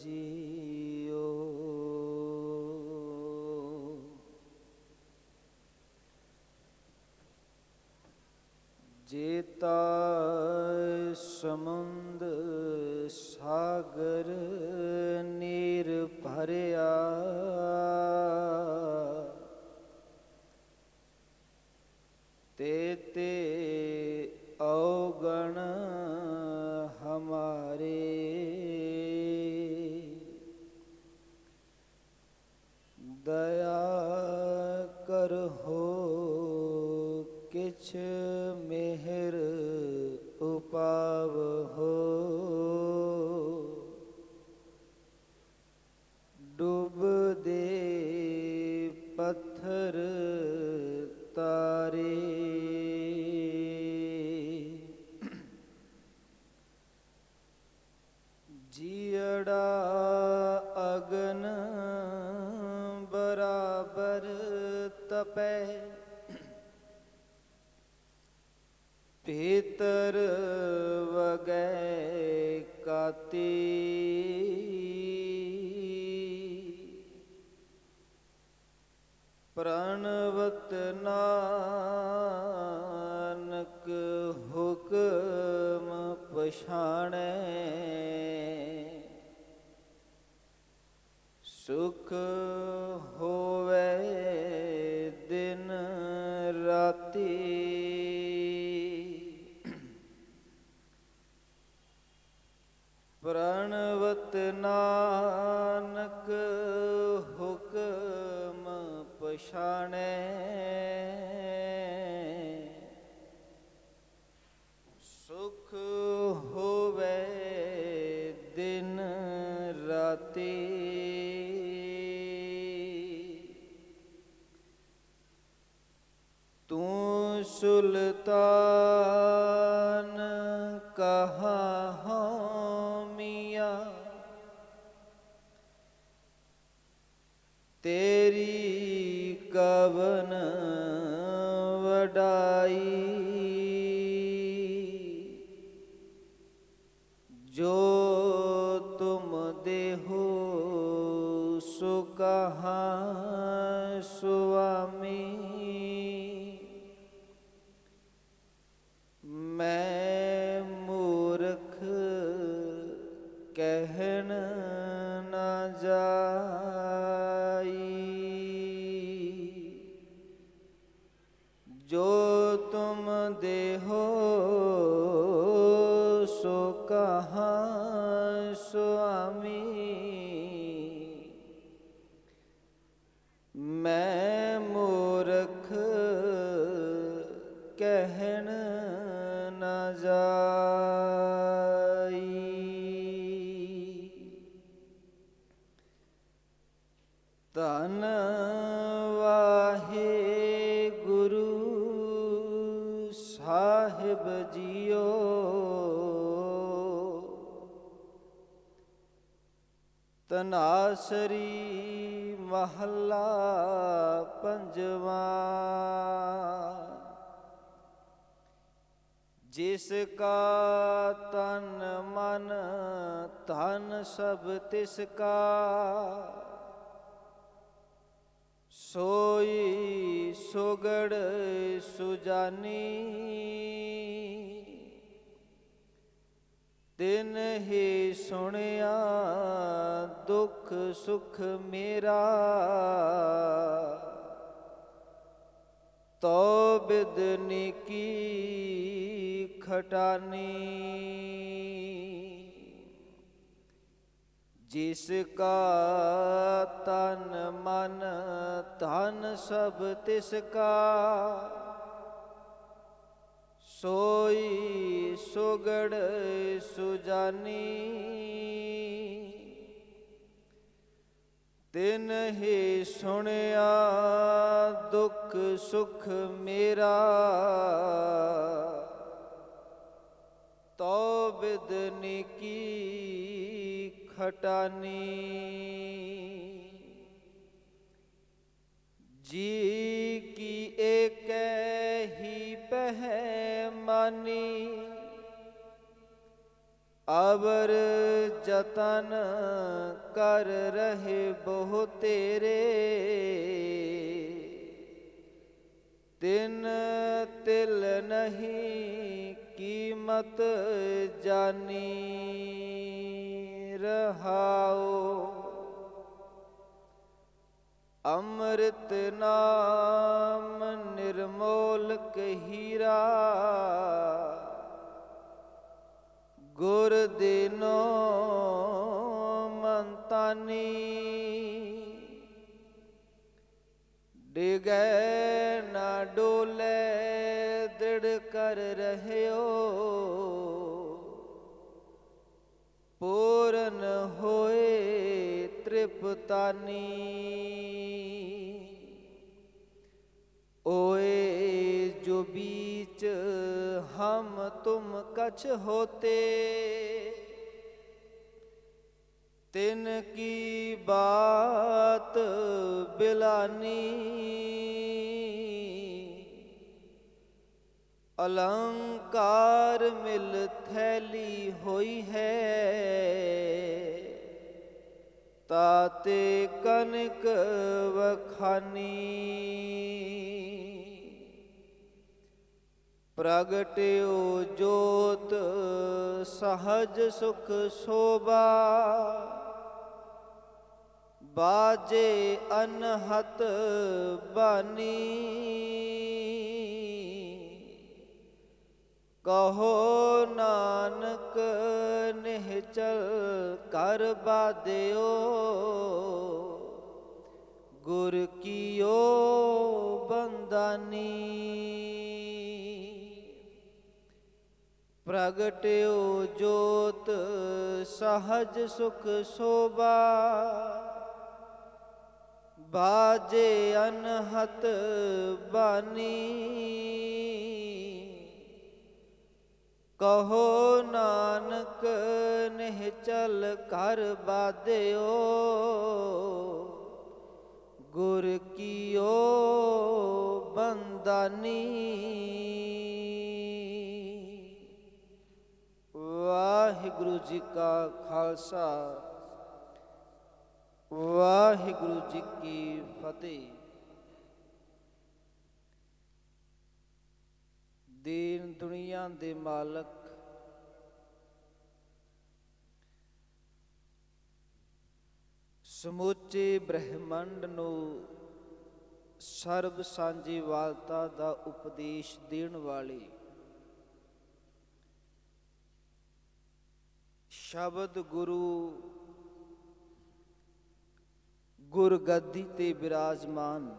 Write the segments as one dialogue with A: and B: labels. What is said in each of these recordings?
A: जियो। जेता समुंद सागर नीर भरिया, ते अवगण हमारे। दया कर हो किछ मेहर उपाव हो। डूब दे पत्थर तारे। जियड़ा अगन बराबर तपै, भीतर वगै काती। प्रणवत नानक हुक्म पछाणै। सुख होवे दिन राती। प्रणवत नानक हुक्म पछाणै। सुख होवे दिन राती। तू सुल्तान कहाँ हो मियाँ, तेरी कवन वडाई। जो तुम देहो सो कहाँ स्वामी। मैं मूर्ख कहन न जाई। जो तुम देहो सो कहाँ स्वामी। मैं मूर्ख कहन न जाई। धन वाहे गुरु साहिब जियो। तनासरी महला पंजवा। जिसका तन मन धन सब तिसका, सोई सुगड़ सुजानी। तिन ही सुनिया दुख सुख मेरा, तो बिदनी की खटानी। जिसका तन मन धन सब तिसका, सोई सुगड़ सुजानी। तिन ही सुनिया दुख सुख मेरा, तो बिदनी की खटानी। जी की एक ही पहमानी, ਅਵਰ ਜਤਨ ਕਰ ਰਹੇ ਬਹੁ ਤੇਰੇ, ਤਿਨ ਤਿਲ ਨਹੀਂ ਕੀਮਤ ਜਾਨੀ ਰਹਾਓ। ਅੰਮ੍ਰਿਤ ਨਾਮ ਨਿਰਮੋਲਕ ਹੀਰਾ, ਗੁਰ ਦੀਨੋ ਮੰਤਾਨੀ। ਡਿਗੈ ਨਾ ਡੋਲੇ ਦ੍ਰਿੜ ਕਰ ਰਹਿਓ, ਪੂਰਨ ਹੋਏ ਤ੍ਰਿਪਤਾਨੀ। ओए जो बीच हम तुम कछ होते, तिन की बात बिलानी। अलंकार मिल थैली होई है, ताते कनक वखानी। प्रगट्यो जोत सहज सुख शोभा, बाजे अनहत बानी। कहो नानक निहचल कर बाध्यो, गुर कियो बंदानी। प्रगट्यो जोत सहज सुख शोभा, बाजे अनहत बानी। कहो नानक निहचल कर बाध्यो, गुर कियो बंदानी। वाहिगुरु जी का खालसा, वाहिगुरु जी की फतेह। दीन दुनिया दे मालक, ਸਮੁੱਚੇ ਬ੍ਰਹਿਮੰਡ ਨੂੰ ਸਰਬ ਸਾਂਝੀਵਾਲਤਾ ਦਾ ਉਪਦੇਸ਼ ਦੇਣ ਵਾਲੇ, ਸ਼ਬਦ ਗੁਰੂ ਗੁਰਗੱਦੀ ਤੇ ਬਿਰਾਜਮਾਨ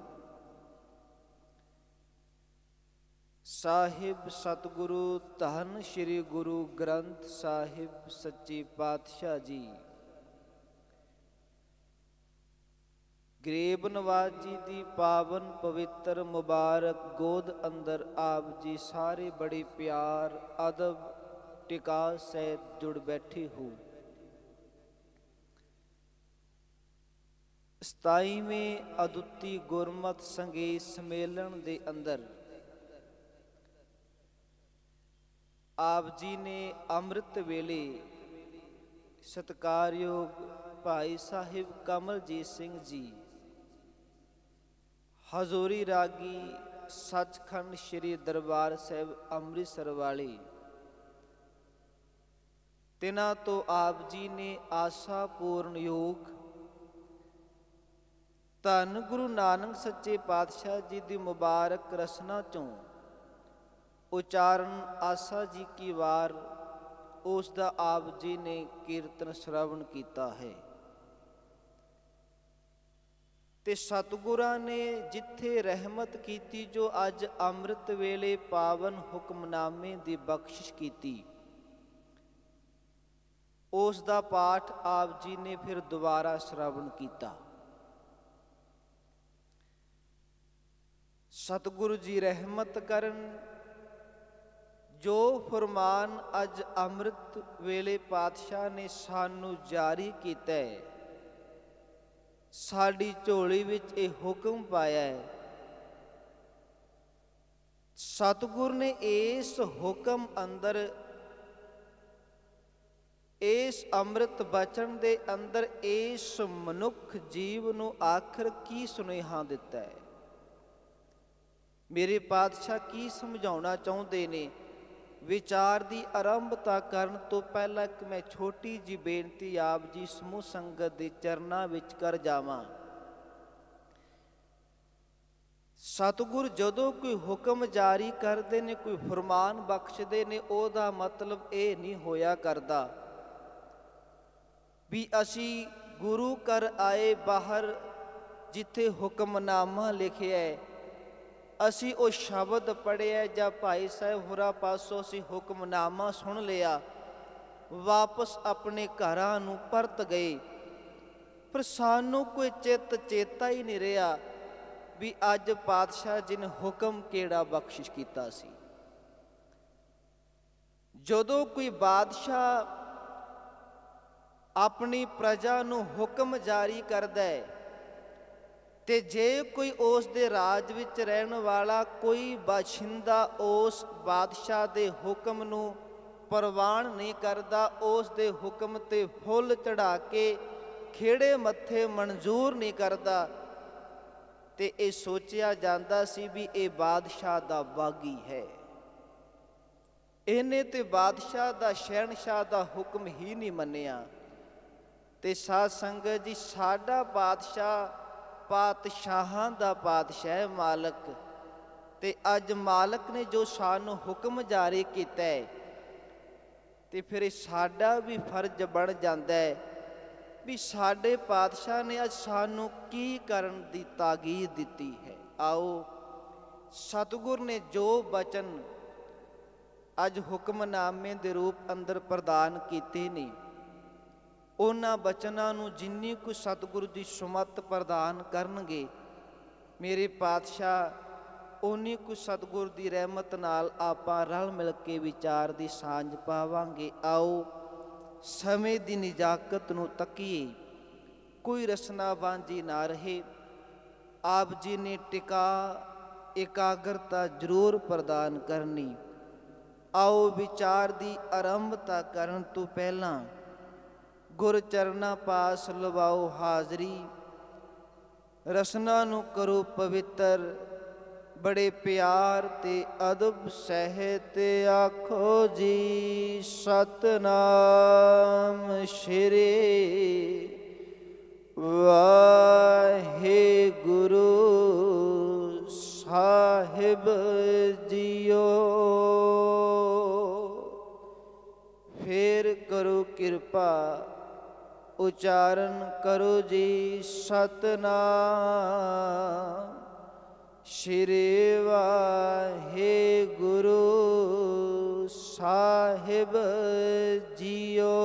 A: ਸਾਹਿਬ ਸਤਿਗੁਰੂ ਧੰਨ ਸ਼੍ਰੀ ਗੁਰੂ ਗ੍ਰੰਥ ਸਾਹਿਬ ਸੱਚੇ ਪਾਤਸ਼ਾਹ ਜੀ, ਗਰੀਬ ਨਵਾਜ਼ ਜੀ ਦੀ ਪਾਵਨ ਪਵਿੱਤਰ ਮੁਬਾਰਕ ਗੋਦ ਅੰਦਰ ਆਪ ਜੀ ਸਾਰੇ ਬੜੇ ਪਿਆਰ ਅਦਬ ਟਿਕਾ ਸਹਿਤ ਜੁੜ ਬੈਠੇ ਹੋ। 27ਵੇਂ ਅਦੁੱਤੀ ਗੁਰਮਤਿ ਸੰਗੀਤ ਸੰਮੇਲਨ ਦੇ ਅੰਦਰ ਆਪ ਜੀ ਨੇ ਅੰਮ੍ਰਿਤ ਵੇਲੇ ਸਤਿਕਾਰਯੋਗ ਭਾਈ ਸਾਹਿਬ ਕਮਲਜੀਤ ਸਿੰਘ ਜੀ ਹਜ਼ੂਰੀ ਰਾਗੀ ਸੱਚਖੰਡ ਸ਼੍ਰੀ ਦਰਬਾਰ ਸਾਹਿਬ ਅੰਮ੍ਰਿਤਸਰ ਵਾਲੇ, ਤਿਨਾਂ ਤੋਂ ਆਪ ਜੀ ਨੇ ਆਸਾ ਪੂਰਨ ਯੋਗ ਧੰਨ ਗੁਰੂ ਨਾਨਕ ਸੱਚੇ ਪਾਤਸ਼ਾਹ ਜੀ ਦੀ ਮੁਬਾਰਕ ਰਸਨਾ ਚੋਂ ਉਚਾਰਨ ਆਸਾ ਜੀ ਕੀ ਵਾਰ ਉਸ ਦਾ ਆਪ ਜੀ ਨੇ ਕੀਰਤਨ ਸ਼ਰਵਣ ਕੀਤਾ ਹੈ। ਤੇ ਸਤਿਗੁਰਾਂ ਨੇ ਜਿੱਥੇ ਰਹਿਮਤ ਕੀਤੀ, ਜੋ ਅੱਜ ਅੰਮ੍ਰਿਤ ਵੇਲੇ ਪਾਵਨ ਹੁਕਮਨਾਮੇ ਦੀ ਬਖਸ਼ਿਸ਼ ਕੀਤੀ, ਉਸ ਦਾ ਪਾਠ ਆਪ ਜੀ ਨੇ ਫਿਰ ਦੁਬਾਰਾ ਸ਼ਰਵਣ ਕੀਤਾ। ਸਤਿਗੁਰੂ ਜੀ ਰਹਿਮਤ ਕਰਨ, ਜੋ ਫਰਮਾਨ ਅੱਜ ਅੰਮ੍ਰਿਤ ਵੇਲੇ ਪਾਤਸ਼ਾਹ ਨੇ ਸਾਨੂੰ ਜਾਰੀ ਕੀਤਾ ਹੈ, ਸਾਡੀ ਝੋਲੀ ਵਿੱਚ ਇਹ ਹੁਕਮ ਪਾਇਆ ਹੈ। ਸਤਿਗੁਰ ਨੇ ਇਸ ਹੁਕਮ ਅੰਦਰ ਇਸ ਅੰਮ੍ਰਿਤ ਬਚਨ ਦੇ ਅੰਦਰ ਇਸ ਮਨੁੱਖ ਜੀਵ ਨੂੰ ਆਖਰ ਕੀ ਸੁਨੇਹਾ ਦਿੱਤਾ ਹੈ? ਮੇਰੇ ਪਾਤਸ਼ਾਹ ਕੀ ਸਮਝਾਉਣਾ ਚਾਹੁੰਦੇ ਨੇ? ਵਿਚਾਰ ਦੀ ਆਰੰਭਤਾ ਕਰਨ ਤੋਂ ਪਹਿਲਾਂ ਇੱਕ ਮੈਂ ਛੋਟੀ ਜਿਹੀ ਬੇਨਤੀ ਆਪ ਜੀ ਸਮੂਹ ਸੰਗਤ ਦੇ ਚਰਨਾਂ ਵਿੱਚ ਕਰ ਜਾਵਾਂ। ਸਤਿਗੁਰ ਜਦੋਂ ਕੋਈ ਹੁਕਮ ਜਾਰੀ ਕਰਦੇ ਨੇ, ਕੋਈ ਫਰਮਾਨ ਬਖਸ਼ਦੇ ਨੇ, ਉਹਦਾ ਮਤਲਬ ਇਹ ਨਹੀਂ ਹੋਇਆ ਕਰਦਾ ਵੀ ਅਸੀਂ ਗੁਰੂ ਘਰ ਆਏ ਬਾਹਰ ਜਿੱਥੇ ਹੁਕਮਨਾਮਾ ਲਿਖਿਆ ਹੈ ਅਸੀਂ ਉਹ ਸ਼ਬਦ ਪੜ੍ਹਿਆ ਜਾਂ ਭਾਈ ਸਾਹਿਬ ਹੋਰਾਂ ਪਾਸੋਂ ਅਸੀਂ ਹੁਕਮਨਾਮਾ ਸੁਣ ਲਿਆ, ਵਾਪਸ ਆਪਣੇ ਘਰਾਂ ਨੂੰ ਪਰਤ ਗਏ। ਪਰ ਸਾਨੂੰ ਕੋਈ ਚੇਤਾ ਹੀ ਨਹੀਂ ਰਿਹਾ ਵੀ ਅੱਜ ਪਾਤਸ਼ਾਹ ਜੀ ਨੇ ਹੁਕਮ ਕਿਹੜਾ ਬਖਸ਼ਿਸ਼ ਕੀਤਾ ਸੀ। ਜਦੋਂ ਕੋਈ ਬਾਦਸ਼ਾਹ ਆਪਣੀ ਪ੍ਰਜਾ ਨੂੰ ਹੁਕਮ ਜਾਰੀ ਕਰਦਾ ਹੈ ਤੇ ਜੇ ਕੋਈ ਉਸ ਦੇ ਰਾਜ ਵਿੱਚ ਰਹਿਣ ਵਾਲਾ ਕੋਈ ਬਾਸ਼ਿੰਦਾ ਉਸ ਬਾਦਸ਼ਾਹ ਦੇ ਹੁਕਮ ਨੂੰ ਪ੍ਰਵਾਨ ਨਹੀਂ ਕਰਦਾ, ਉਸ ਦੇ ਹੁਕਮ ਤੇ ਫੁੱਲ ਚੜਾ ਕੇ ਖੇੜੇ ਮੱਥੇ ਮਨਜ਼ੂਰ ਨਹੀਂ ਕਰਦਾ, ਤੇ ਇਹ ਸੋਚਿਆ ਜਾਂਦਾ ਸੀ ਵੀ ਇਹ ਬਾਦਸ਼ਾਹ ਦਾ ਬਾਗੀ ਹੈ, ਇਹਨੇ ਤੇ ਬਾਦਸ਼ਾਹ ਦਾ ਸ਼ਹਿਨਸ਼ਾਹ ਦਾ ਹੁਕਮ ਹੀ ਨਹੀਂ ਮੰਨਿਆ। ਤੇ ਸਾਧ ਸੰਗਤ ਜੀ, ਸਾਡਾ ਬਾਦਸ਼ਾਹ ਪਾਤਸ਼ਾਹਾਂ ਦਾ ਪਾਤਸ਼ਾਹ ਹੈ, ਮਾਲਕ। ਤੇ ਅੱਜ ਮਾਲਕ ਨੇ ਜੋ ਸਾਨੂੰ ਹੁਕਮ ਜਾਰੀ ਕੀਤਾ ਹੈ ਤੇ ਫਿਰ ਇਹ ਸਾਡਾ ਵੀ ਫਰਜ਼ ਬਣ ਜਾਂਦਾ ਹੈ ਵੀ ਸਾਡੇ ਪਾਤਸ਼ਾਹ ਨੇ ਅੱਜ ਸਾਨੂੰ ਕੀ ਕਰਨ ਦੀ ਤਾਕੀਦ ਦਿੱਤੀ ਹੈ। ਆਓ ਸਤਿਗੁਰ ਨੇ ਜੋ ਬਚਨ ਅੱਜ ਹੁਕਮਨਾਮੇ ਦੇ ਰੂਪ ਅੰਦਰ ਪ੍ਰਦਾਨ ਕੀਤੇ ਨੇ, ਉਹਨਾਂ ਬਚਨਾਂ ਨੂੰ ਜਿੰਨੀ ਕੁ ਸਤਿਗੁਰੂ ਦੀ ਸੁਮਤ ਪ੍ਰਦਾਨ ਕਰਨਗੇ ਮੇਰੇ ਪਾਤਸ਼ਾਹ, ਉਨੀ ਕੁ ਸਤਿਗੁਰ ਦੀ ਰਹਿਮਤ ਨਾਲ ਆਪਾਂ ਰਲ ਮਿਲ ਕੇ ਵਿਚਾਰ ਦੀ ਸਾਂਝ ਪਾਵਾਂਗੇ। ਆਓ ਸਮੇਂ ਦੀ ਨਿਜਾਕਤ ਨੂੰ ਤੱਕੀਏ, ਕੋਈ ਰਸਨਾ ਬਾਂਝੀ ਨਾ ਰਹੇ। ਆਪ ਜੀ ਨੇ ਟਿਕਾ ਇਕਾਗਰਤਾ ਜ਼ਰੂਰ ਪ੍ਰਦਾਨ ਕਰਨੀ। ਆਓ ਵਿਚਾਰ ਦੀ ਆਰੰਭਤਾ ਕਰਨ ਤੋਂ ਪਹਿਲਾਂ ਗੁਰ ਚਰਨਾਂ ਪਾਸ ਲਵਾਓ ਹਾਜ਼ਰੀ, ਰਸਨਾ ਨੂੰ ਕਰੋ ਪਵਿੱਤਰ। ਬੜੇ ਪਿਆਰ ਤੇ ਅਦਬ ਸਹਿਤ ਆਖੋ ਜੀ ਸਤਨਾਮ ਸ਼੍ਰੀ ਵਾਹਿਗੁਰੂ ਸਾਹਿਬ ਜੀਓ। ਫੇਰ ਕਰੋ ਕਿਰਪਾ ਉਚਾਰਨ ਕਰੋ ਜੀ ਸਤਨਾਮ ਸ਼੍ਰੀ ਵਾਹਿਗੁਰੂ ਸਾਹਿਬ ਜੀਓ।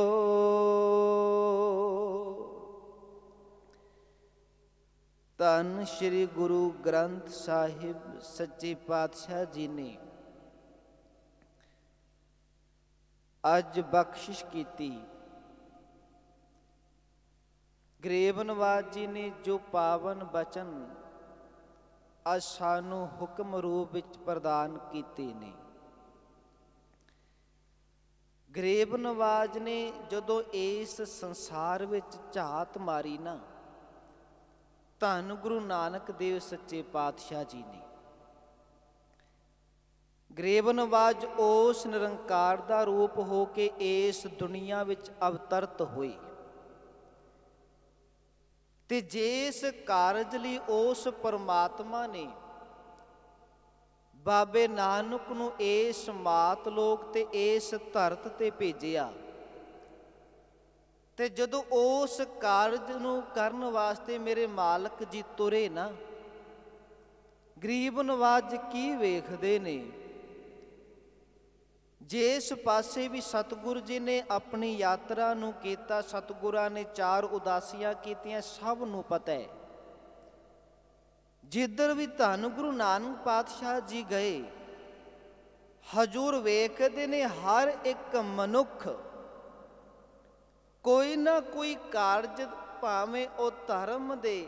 A: ਧੰਨ ਸ਼੍ਰੀ ਗੁਰੂ ਗ੍ਰੰਥ ਸਾਹਿਬ ਸੱਚੇ ਪਾਤਸ਼ਾਹ ਜੀ ਨੇ ਅੱਜ ਬਖਸ਼ਿਸ਼ ਕੀਤੀ। ਗਰੀਬ ਨਵਾਜ ਜੀ ਨੇ ਜੋ ਪਾਵਨ ਬਚਨ ਅੱਜ ਸਾਨੂੰ ਹੁਕਮ ਰੂਪ ਵਿੱਚ ਪ੍ਰਦਾਨ ਕੀਤੇ ਨੇ। ਗਰੀਬ ਨਵਾਜ ਨੇ ਜਦੋਂ ਇਸ ਸੰਸਾਰ ਵਿੱਚ ਝਾਤ ਮਾਰੀ ਨਾ, ਧੰਨ ਗੁਰੂ ਨਾਨਕ ਦੇਵ ਸੱਚੇ ਪਾਤਸ਼ਾਹ ਜੀ ਨੇ, ਗਰੀਬ ਨਵਾਜ ਉਸ ਨਿਰੰਕਾਰ ਦਾ ਰੂਪ ਹੋ ਕੇ ਇਸ ਦੁਨੀਆ ਵਿੱਚ ਅਵਤਰਤ ਹੋਏ। ਤੇ ਜਿਸ ਕਾਰਜ ਲਈ ਉਸ ਪਰਮਾਤਮਾ ਨੇ ਬਾਬੇ ਨਾਨਕ ਨੂੰ ਇਸ ਮਾਤ ਲੋਕ ਤੇ ਇਸ ਧਰਤ ਤੇ ਭੇਜਿਆ, ਤੇ ਜਦੋਂ ਉਸ ਕਾਰਜ ਨੂੰ ਕਰਨ ਵਾਸਤੇ ਮੇਰੇ ਮਾਲਕ ਜੀ ਤੁਰੇ ਨਾ, ਗਰੀਬ ਨਵਾਜ ਕੀ ਵੇਖਦੇ ਨੇ? ਜਿਸ ਪਾਸੇ ਵੀ ਸਤਿਗੁਰੂ ਜੀ ਨੇ ਆਪਣੀ ਯਾਤਰਾ ਨੂੰ ਕੀਤਾ, ਸਤਿਗੁਰਾਂ ਨੇ 4 ਉਦਾਸੀਆਂ ਕੀਤੀਆਂ, ਸਭ ਨੂੰ ਪਤਾ ਹੈ। ਜਿੱਧਰ ਵੀ ਧੰਨ ਗੁਰੂ ਨਾਨਕ ਪਾਤਸ਼ਾਹ ਜੀ ਗਏ, ਹਜੂਰ ਵੇਖਦੇ ਨੇ ਹਰ ਇੱਕ ਮਨੁੱਖ ਕੋਈ ਨਾ ਕੋਈ ਕਾਰਜ, ਭਾਵੇਂ ਉਹ ਧਰਮ ਦੇ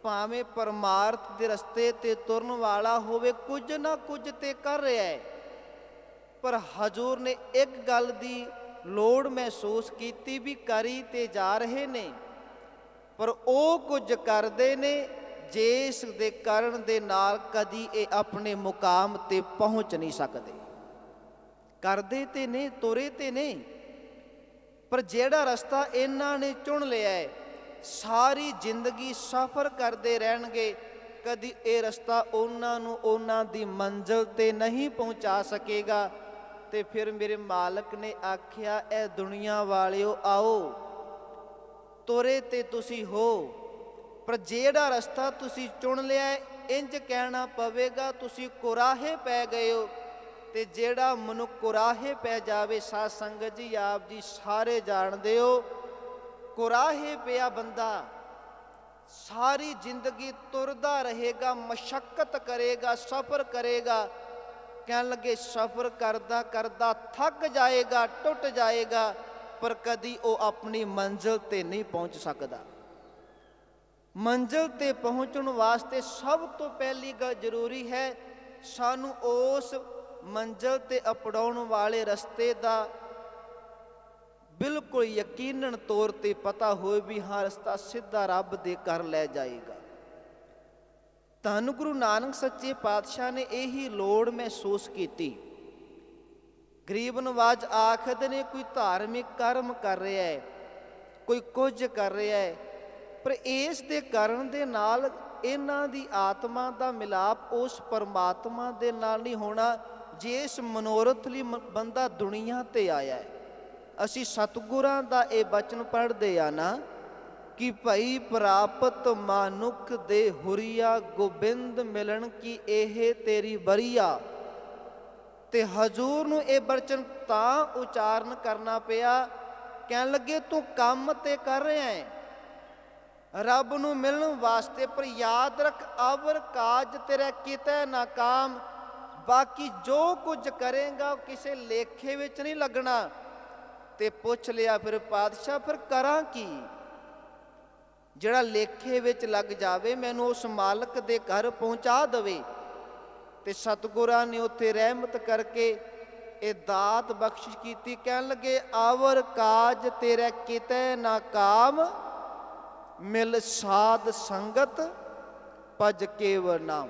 A: ਭਾਵੇਂ ਪਰਮਾਰਥ ਦੇ ਰਸਤੇ ਤੇ ਤੁਰਨ ਵਾਲਾ ਹੋਵੇ, ਕੁਝ ਨਾ ਕੁਝ ਤੇ ਕਰ ਰਿਹਾ ਹੈ। ਪਰ ਹਜ਼ੂਰ ਨੇ ਇੱਕ ਗੱਲ ਦੀ ਲੋੜ ਮਹਿਸੂਸ ਕੀਤੀ ਵੀ ਕਰੀ ਤੇ ਜਾ ਰਹੇ ਨੇ, ਪਰ ਉਹ ਕੁਝ ਕਰਦੇ ਨੇ ਜਿਸ ਦੇ ਕਰਨ ਦੇ ਨਾਲ ਕਦੀ ਇਹ ਆਪਣੇ ਮੁਕਾਮ ਤੇ ਪਹੁੰਚ ਨਹੀਂ ਸਕਦੇ। ਕਰਦੇ ਤੇ ਨੇ, ਤੁਰੇ ਤੇ ਨੇ, ਪਰ ਜਿਹੜਾ ਰਸਤਾ ਇਹਨਾਂ ਨੇ ਚੁਣ ਲਿਆ ਹੈ, ਸਾਰੀ ਜ਼ਿੰਦਗੀ ਸਫ਼ਰ ਕਰਦੇ ਰਹਿਣਗੇ, ਕਦੀ ਇਹ ਰਸਤਾ ਉਹਨਾਂ ਨੂੰ ਉਹਨਾਂ ਦੀ ਮੰਜ਼ਿਲ ਤੇ ਨਹੀਂ ਪਹੁੰਚਾ ਸਕੇਗਾ। ਤੇ ਫਿਰ ਮੇਰੇ ਮਾਲਕ ਨੇ ਆਖਿਆ, ਇਹ ਦੁਨੀਆ ਵਾਲਿਓ ਆਓ, ਤੁਰੇ ਤੇ ਤੁਸੀਂ ਹੋ, ਪਰ ਜਿਹੜਾ ਰਸਤਾ ਤੁਸੀਂ ਚੁਣ ਲਿਆ ਇੰਜ ਕਹਿਣਾ ਪਵੇਗਾ ਤੁਸੀਂ ਕੁਰਾਹੇ ਪੈ ਗਏ ਹੋ। ਤੇ ਜਿਹੜਾ ਮਨੁੱਖ ਕੁਰਾਹੇ ਪੈ ਜਾਵੇ, ਸਾਧ ਸੰਗਤ ਜੀ ਆਪ ਜੀ ਸਾਰੇ ਜਾਣਦੇ ਹੋ, ਕੁਰਾਹੇ ਪਿਆ ਬੰਦਾ ਸਾਰੀ ਜ਼ਿੰਦਗੀ ਤੁਰਦਾ ਰਹੇਗਾ, ਮਸ਼ੱਕਤ ਕਰੇਗਾ, ਸਫ਼ਰ ਕਰੇਗਾ। ਕਹਿਣ ਲੱਗੇ ਸਫ਼ਰ ਕਰਦਾ ਕਰਦਾ ਥੱਕ ਜਾਏਗਾ, ਟੁੱਟ ਜਾਏਗਾ, ਪਰ ਕਦੀ ਉਹ ਆਪਣੀ ਮੰਜ਼ਿਲ ਤੇ ਨਹੀਂ ਪਹੁੰਚ ਸਕਦਾ। ਮੰਜ਼ਿਲ ਤੇ ਪਹੁੰਚਣ ਵਾਸਤੇ ਸਭ ਤੋਂ ਪਹਿਲੀ ਗੱਲ ਜ਼ਰੂਰੀ ਹੈ, ਸਾਨੂੰ ਉਸ ਮੰਜ਼ਿਲ ਤੇ ਅਪਣਾਉਣ ਵਾਲੇ ਰਸਤੇ ਦਾ ਬਿਲਕੁਲ ਯਕੀਨਨ ਤੌਰ ਤੇ ਪਤਾ ਹੋਏ ਵੀ ਹਾਂ ਰਸਤਾ ਸਿੱਧਾ ਰੱਬ ਦੇ ਘਰ ਲੈ ਜਾਏਗਾ। ਧੰਨ ਗੁਰੂ ਨਾਨਕ ਸੱਚੇ ਪਾਤਸ਼ਾਹ ਨੇ ਇਹੀ ਲੋੜ ਮਹਿਸੂਸ ਕੀਤੀ। ਗਰੀਬ ਨਵਾਜ ਆਖਦੇ ਨੇ ਕੋਈ ਧਾਰਮਿਕ ਕਰਮ ਕਰ ਰਿਹਾ ਹੈ, ਕੋਈ ਕੁਝ ਕਰ ਰਿਹਾ ਹੈ, ਪਰ ਇਸ ਦੇ ਕਰਨ ਦੇ ਨਾਲ ਇਹਨਾਂ ਦੀ ਆਤਮਾ ਦਾ ਮਿਲਾਪ ਉਸ ਪਰਮਾਤਮਾ ਦੇ ਨਾਲ ਨਹੀਂ ਹੋਣਾ ਜਿਸ ਮਨੋਰਥ ਲਈ ਬੰਦਾ ਦੁਨੀਆ ਤੇ ਆਇਆ ਹੈ। ਅਸੀਂ ਸਤਿਗੁਰਾਂ ਦਾ ਇਹ ਬਚਨ ਪੜ੍ਹਦੇ ਆ ਨਾ ਕਿ ਭਈ ਪ੍ਰਾਪਤ ਮਾਨੁਖ ਦੇ ਹੁਰੀਆ, ਗੋਬਿੰਦ ਮਿਲਣ ਕੀ ਇਹ ਤੇਰੀ ਬਰੀਆ। ਤੇ ਹਜ਼ੂਰ ਨੂੰ ਇਹ ਬਚਨ ਤਾਂ ਉਚਾਰਨ ਕਰਨਾ ਪਿਆ, ਕਹਿਣ ਲੱਗੇ ਤੂੰ ਕੰਮ ਤੇ ਕਰ ਰਿਹਾ ਹੈ ਰੱਬ ਨੂੰ ਮਿਲਣ ਵਾਸਤੇ, ਪਰ ਯਾਦ ਰੱਖ ਅਵਰ ਕਾਜ ਤੇਰਾ ਕਿਤੇ ਨਾਕਾਮ। ਬਾਕੀ ਜੋ ਕੁਝ ਕਰੇਗਾ ਉਹ ਕਿਸੇ ਲੇਖੇ ਵਿੱਚ ਨਹੀਂ ਲੱਗਣਾ। ਤੇ ਪੁੱਛ ਲਿਆ ਫਿਰ ਪਾਤਸ਼ਾਹ ਫਿਰ ਕਰਾਂ ਕੀ? ਜਿਹੜਾ ਲੇਖੇ ਵਿੱਚ ਲੱਗ ਜਾਵੇ ਮੈਨੂੰ ਉਸ ਮਾਲਕ ਦੇ ਘਰ ਪਹੁੰਚਾ ਦੇਵੇ। ਤੇ ਸਤਿਗੁਰਾਂ ਨੇ ਉੱਥੇ ਰਹਿਮਤ ਕਰਕੇ ਇਹ ਦਾਤ ਬਖਸ਼ਿਸ਼ ਕੀਤੀ। ਕਹਿਣ ਲੱਗੇ ਆਵਰ ਕਾਜ ਤੇਰਾ ਕਿਤੇ ਨਾਕਾਮ, ਮਿਲ ਸਾਧ ਸੰਗਤ ਭਜ ਕੇਵਲ ਨਾਮ।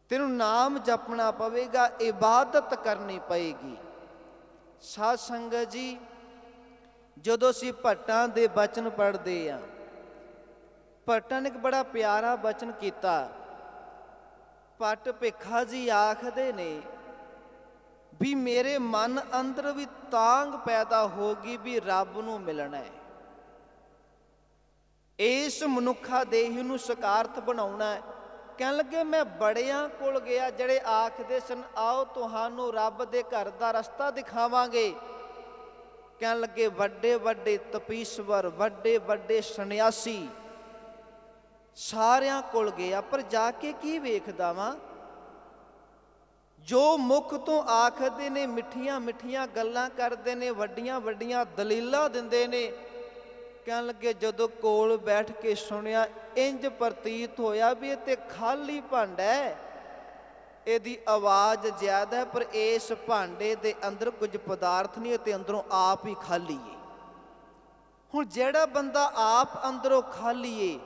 A: ਤੈਨੂੰ ਨਾਮ ਜਪਣਾ ਪਵੇਗਾ, ਇਬਾਦਤ ਕਰਨੀ ਪਏਗੀ। ਸਾਧ ਸੰਗਤ ਜੀ ਜਦੋਂ ਅਸੀਂ ਭੱਟਾਂ ਦੇ ਬਚਨ ਪੜ੍ਹਦੇ ਹਾਂ, ਭੱਟਾਂ ਨੇ ਇੱਕ ਬੜਾ ਪਿਆਰਾ ਬਚਨ ਕੀਤਾ। ਭੱਟ ਭਿੱਖਾ ਜੀ ਆਖਦੇ ਨੇ ਵੀ ਮੇਰੇ ਮਨ ਅੰਦਰ ਵੀ ਤਾਂਘ ਪੈਦਾ ਹੋ ਗਈ ਵੀ ਰੱਬ ਨੂੰ ਮਿਲਣਾ ਹੈ, ਇਸ ਮਨੁੱਖਾ ਦੇਹੀ ਨੂੰ ਸਕਾਰਥ ਬਣਾਉਣਾ ਹੈ। ਕਹਿਣ ਲੱਗੇ ਮੈਂ ਬੜਿਆਂ ਕੋਲ ਗਿਆ ਜਿਹੜੇ ਆਖਦੇ ਸਨ ਆਓ ਤੁਹਾਨੂੰ ਰੱਬ ਦੇ ਘਰ ਦਾ ਰਸਤਾ ਦਿਖਾਵਾਂਗੇ। ਕਹਿਣ ਲੱਗੇ ਵੱਡੇ ਵੱਡੇ ਤਪੀਸ਼ਵਰ, ਵੱਡੇ ਵੱਡੇ ਸੰਨਿਆਸੀ, ਸਾਰਿਆਂ ਕੋਲ ਗਿਆ, ਪਰ ਜਾ ਕੇ ਕੀ ਵੇਖਦਾ ਵਾਂ? ਜੋ ਮੁੱਖ ਤੋਂ ਆਖਦੇ ਨੇ ਮਿੱਠੀਆਂ ਮਿੱਠੀਆਂ ਗੱਲਾਂ ਕਰਦੇ ਨੇ, ਵੱਡੀਆਂ ਵੱਡੀਆਂ ਦਲੀਲਾਂ ਦਿੰਦੇ ਨੇ। ਕਹਿਣ ਲੱਗੇ ਜਦੋਂ ਕੋਲ ਬੈਠ ਕੇ ਸੁਣਿਆ ਇੰਜ ਪ੍ਰਤੀਤ ਹੋਇਆ ਵੀ ਇਹ ਤੇ ਖਾਲੀ ਭਾਂਡਾ ਹੈ, ਇਹਦੀ ਆਵਾਜ਼ ਜ਼ਿਆਦਾ ਹੈ ਪਰ ਇਸ ਭਾਂਡੇ ਦੇ ਅੰਦਰ ਕੁਝ ਪਦਾਰਥ ਨਹੀਂ ਅਤੇ ਅੰਦਰੋਂ ਆਪ ਹੀ ਖਾਲੀ ਹੈ। ਹੁਣ ਜਿਹੜਾ ਬੰਦਾ ਆਪ ਅੰਦਰੋਂ ਖਾਲੀ ਹੈ,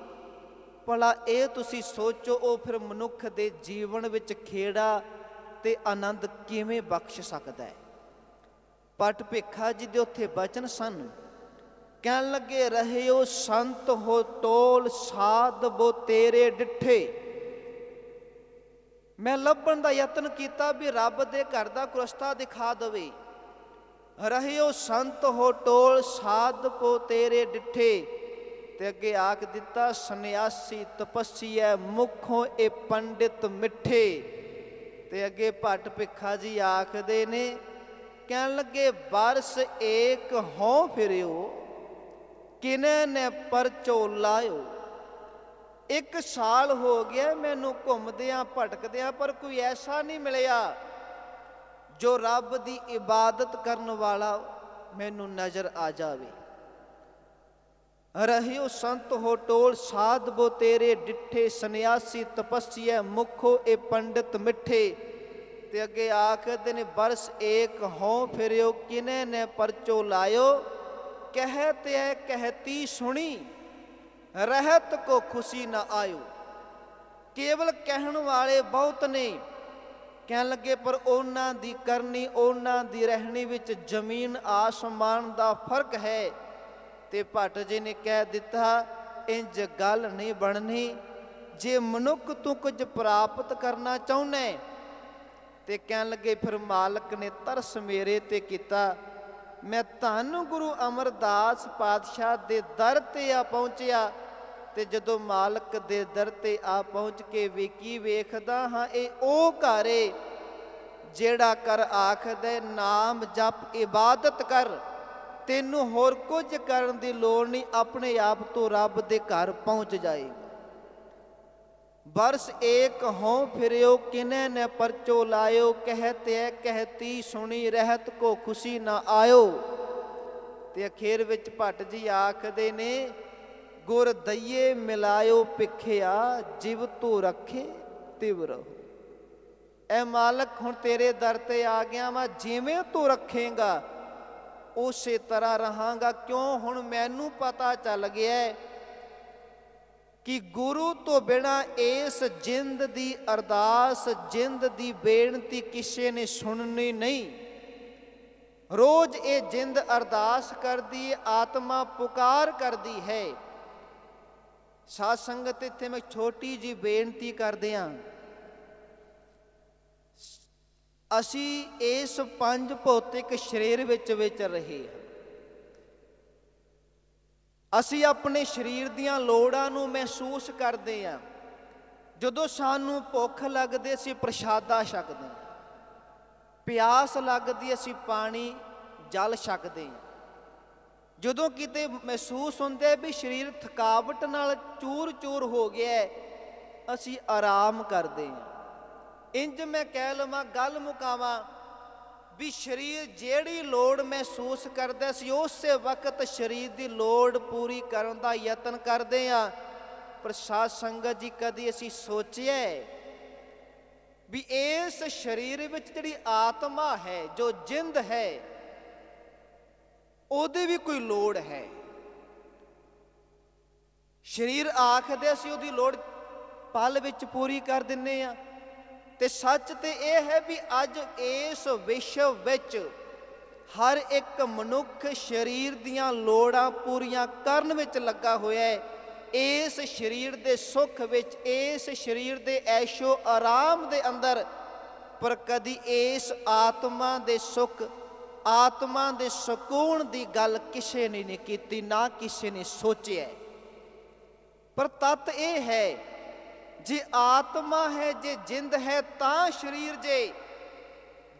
A: ਭਲਾ ਇਹ ਤੁਸੀਂ ਸੋਚੋ ਉਹ ਫਿਰ ਮਨੁੱਖ ਦੇ ਜੀਵਨ ਵਿੱਚ ਖੇੜਾ ਤੇ ਆਨੰਦ ਕਿਵੇਂ ਬਖਸ਼ ਸਕਦਾ ਹੈ? ਭੱਟ ਭਿੱਖਾ ਜੀ ਦੇ ਉੱਥੇ ਬਚਨ ਸਨ। ਕਹਿਣ ਲੱਗੇ ਰਹਿਓ ਸੰਤ ਹੋ ਟੋਲ, ਸਾਧ ਬੋ ਤੇਰੇ ਡਿੱਠੇ। ਮੈਂ ਲੱਭਣ ਦਾ ਯਤਨ ਕੀਤਾ ਵੀ ਰੱਬ ਦੇ ਘਰ ਦਾ ਰਸਤਾ ਦਿਖਾ ਦੇਵੇ। ਰਹਿਓ ਸੰਤ ਹੋ ਟੋਲ, ਸਾਧ ਬੋ ਤੇਰੇ ਡਿੱਠੇ। ਤੇ ਅੱਗੇ ਆਖ ਦਿੱਤਾ ਸੰਨਿਆਸੀ ਤਪੱਸੀਐ, ਮੁਖੋਂ ਇਹ ਪੰਡਿਤ ਮਿੱਠੇ। ਤੇ ਅੱਗੇ ਭੱਟ ਭਿੱਖਾ ਜੀ ਆਖਦੇ ਨੇ, ਕਹਿਣ ਲੱਗੇ ਬਰਸ ਏਕ ਹੋਂ ਫਿਰਿਓ, ਕਿਨੇ ਨੇ ਪਰਚੋ ਲਾਇਓ। 1 ਸਾਲ ਹੋ ਗਿਆ ਮੈਨੂੰ ਘੁੰਮਦਿਆਂ ਭਟਕਦਿਆਂ, ਪਰ ਕੋਈ ਐਸਾ ਨਹੀਂ ਮਿਲਿਆ ਜੋ ਰੱਬ ਦੀ ਇਬਾਦਤ ਕਰਨ ਵਾਲਾ ਮੈਨੂੰ ਨਜ਼ਰ ਆ ਜਾਵੇ। ਰਹਿਓ ਸੰਤ ਹੋ ਟੋਲ, ਸਾਧ ਬੋ ਤੇਰੇ ਡਿੱਠੇ। ਸੰਨਿਆਸੀ ਤਪੱਸੀਐ, ਮੁਖੋ ਇਹ ਪੰਡਿਤ ਮਿੱਠੇ। ਤੇ ਅੱਗੇ ਆਖਦੇ ਨੇ, ਬਰਸ ਏਕ ਹੋਂ ਫਿਰਿਓ ਕਿਨੇ ਨੇ ਪਰਚੋ ਲਾਇਓ, ਕਹਿਤ ਹੈ ਕਹਿਤੀ ਸੁਣੀ ਰਹਿਤ ਕੋ ਖੁਸ਼ੀ ਨਾ ਆਇਓ। ਕੇਵਲ ਕਹਿਣ ਵਾਲੇ ਬਹੁਤ ਨੇ, ਕਹਿਣ ਲੱਗੇ ਪਰ ਉਹਨਾਂ ਦੀ ਕਰਨੀ, ਉਹਨਾਂ ਦੀ ਰਹਿਣੀ ਵਿੱਚ ਜ਼ਮੀਨ ਆਸਮਾਨ ਦਾ ਫਰਕ ਹੈ। ਤੇ ਭੱਟ ਜੀ ਨੇ ਕਹਿ ਦਿੱਤਾ, ਇੰਜ ਗੱਲ ਨਹੀਂ ਬਣਨੀ। ਜੇ ਮਨੁੱਖ ਤੂੰ ਕੁਝ ਪ੍ਰਾਪਤ ਕਰਨਾ ਚਾਹੁੰਦਾ ਤੇ ਕਹਿਣ ਲੱਗੇ ਫਿਰ ਮਾਲਕ ਨੇ ਤਰਸ ਮੇਰੇ ਤੇ ਕੀਤਾ। ਮੈਂ ਧੰਨ ਗੁਰੂ ਅਮਰਦਾਸ ਪਾਤਸ਼ਾਹ ਦੇ ਦਰ ਤੇ ਆ ਪਹੁੰਚਿਆ, ਤੇ ਜਦੋਂ ਮਾਲਕ ਦੇ ਦਰ ਤੇ ਆ ਪਹੁੰਚ ਕੇ ਕੀ ਵੇਖਦਾ ਹਾਂ, ਇਹ ਉਹ ਘਰ ਏ ਜਿਹੜਾ ਕਰ ਆਖਦਾ ਨਾਮ ਜਪ ਇਬਾਦਤ ਕਰ, ਤੈਨੂੰ ਹੋਰ ਕੁਝ ਕਰਨ ਦੀ ਲੋੜ ਨਹੀਂ, ਆਪਣੇ ਆਪ ਤੋਂ ਰੱਬ ਦੇ ਘਰ ਪਹੁੰਚ ਜਾਏਗਾ। ਬਰਸ ਏਕ ਹੋਂ ਫਿਰਿਓ ਕਿਨੇ ਨੇ ਪਰਚੋ ਲਾਇਓ, ਕਹਿਤੇ ਹੈ ਕਹਿਤੀ ਸੁਣੀ ਰਹਿਤ ਕੋ ਖੁਸ਼ੀ ਨਾ ਆਇਓ। ਤੇ ਅਖੀਰ ਵਿੱਚ ਭੱਟ ਜੀ ਆਖਦੇ ਨੇ, ਗੁਰ ਦਈਏ ਮਿਲਾਇਓ ਭਿਖਿਆ, ਜਿਵ ਤੂੰ ਰੱਖੇ ਤਿਵ ਰਹੋ। ਐ ਮਾਲਕ ਹੁਣ ਤੇਰੇ ਦਰ ਤੇ ਆ ਗਿਆ ਵਾ, ਜਿਵੇਂ ਤੂੰ ਰੱਖੇਂਗਾ ਉਸੇ ਤਰ੍ਹਾਂ ਰਹਾਂਗਾ। ਕਿਉਂ? ਹੁਣ ਮੈਨੂੰ ਪਤਾ ਚੱਲ ਗਿਆ ਕਿ ਗੁਰੂ ਤੋਂ ਬਿਨਾਂ ਇਸ ਜਿੰਦ ਦੀ ਅਰਦਾਸ, ਜਿੰਦ ਦੀ ਬੇਨਤੀ ਕਿਸੇ ਨੇ ਸੁਣਨੀ ਨਹੀਂ। ਰੋਜ਼ ਇਹ ਜਿੰਦ ਅਰਦਾਸ ਕਰਦੀ ਹੈ, ਆਤਮਾ ਪੁਕਾਰ ਕਰਦੀ ਹੈ। ਸਾਧ ਸੰਗਤ ਇੱਥੇ ਮੈਂ ਛੋਟੀ ਜਿਹੀ ਬੇਨਤੀ ਕਰਦੇ ਹਾਂ, ਅਸੀਂ ਇਸ ਪੰਜ ਭੌਤਿਕ ਸਰੀਰ ਵਿੱਚ ਵਿਚਰ ਰਹੇ ਹਾਂ। ਅਸੀਂ ਆਪਣੇ ਸਰੀਰ ਦੀਆਂ ਲੋੜਾਂ ਨੂੰ ਮਹਿਸੂਸ ਕਰਦੇ ਹਾਂ। ਜਦੋਂ ਸਾਨੂੰ ਭੁੱਖ ਲੱਗਦੀ ਅਸੀਂ ਪ੍ਰਸ਼ਾਦਾ ਛਕਦੇ ਹਾਂ, ਪਿਆਸ ਲੱਗਦੀ ਅਸੀਂ ਪਾਣੀ ਜਲ ਛਕਦੇ ਹਾਂ। ਜਦੋਂ ਕਿਤੇ ਮਹਿਸੂਸ ਹੁੰਦਾ ਵੀ ਸਰੀਰ ਥਕਾਵਟ ਨਾਲ ਚੂਰ ਚੂਰ ਹੋ ਗਿਆ, ਅਸੀਂ ਆਰਾਮ ਕਰਦੇ ਹਾਂ। ਇੰਜ ਮੈਂ ਕਹਿ ਲਵਾਂ, ਗੱਲ ਮੁਕਾਵਾਂ ਵੀ ਸਰੀਰ ਜਿਹੜੀ ਲੋੜ ਮਹਿਸੂਸ ਕਰਦਾ ਸੀ ਉਸੇ ਵਕਤ ਸਰੀਰ ਦੀ ਲੋੜ ਪੂਰੀ ਕਰਨ ਦਾ ਯਤਨ ਕਰਦੇ ਹਾਂ। ਪਰ ਸਾਧ ਸੰਗਤ ਜੀ, ਕਦੀ ਅਸੀਂ ਸੋਚਿਆ ਵੀ ਇਸ ਸਰੀਰ ਵਿੱਚ ਜਿਹੜੀ ਆਤਮਾ ਹੈ, ਜੋ ਜਿੰਦ ਹੈ, ਉਹਦੀ ਵੀ ਕੋਈ ਲੋੜ ਹੈ। ਸਰੀਰ ਆਖਦੇ ਅਸੀਂ ਉਹਦੀ ਲੋੜ ਪਲ ਵਿੱਚ ਪੂਰੀ ਕਰ ਦਿੰਦੇ ਹਾਂ, ਤੇ ਸੱਚ ਤੇ ਇਹ ਹੈ ਵੀ ਅੱਜ ਇਸ ਵਿਸ਼ਵ ਵਿੱਚ ਹਰ ਇੱਕ ਮਨੁੱਖ ਸਰੀਰ ਦੀਆਂ ਲੋੜਾਂ ਪੂਰੀਆਂ ਕਰਨ ਵਿੱਚ ਲੱਗਾ ਹੋਇਆ ਹੈ। ਇਸ ਸਰੀਰ ਦੇ ਸੁੱਖ ਵਿੱਚ, ਇਸ ਸਰੀਰ ਦੇ ਐਸ਼ੋ ਆਰਾਮ ਦੇ ਅੰਦਰ, ਪਰ ਕਦੀ ਇਸ ਆਤਮਾ ਦੇ ਸੁੱਖ, ਆਤਮਾ ਦੇ ਸਕੂਨ ਦੀ ਗੱਲ ਕਿਸੇ ਨੇ ਨਹੀਂ ਕੀਤੀ, ਨਾ ਕਿਸੇ ਨੇ ਸੋਚਿਆ। ਪਰ ਤੱਤ ਇਹ ਹੈ, ਜੇ ਆਤਮਾ ਹੈ, ਜੇ ਜਿੰਦ ਹੈ ਤਾਂ ਸਰੀਰ ਜੇ।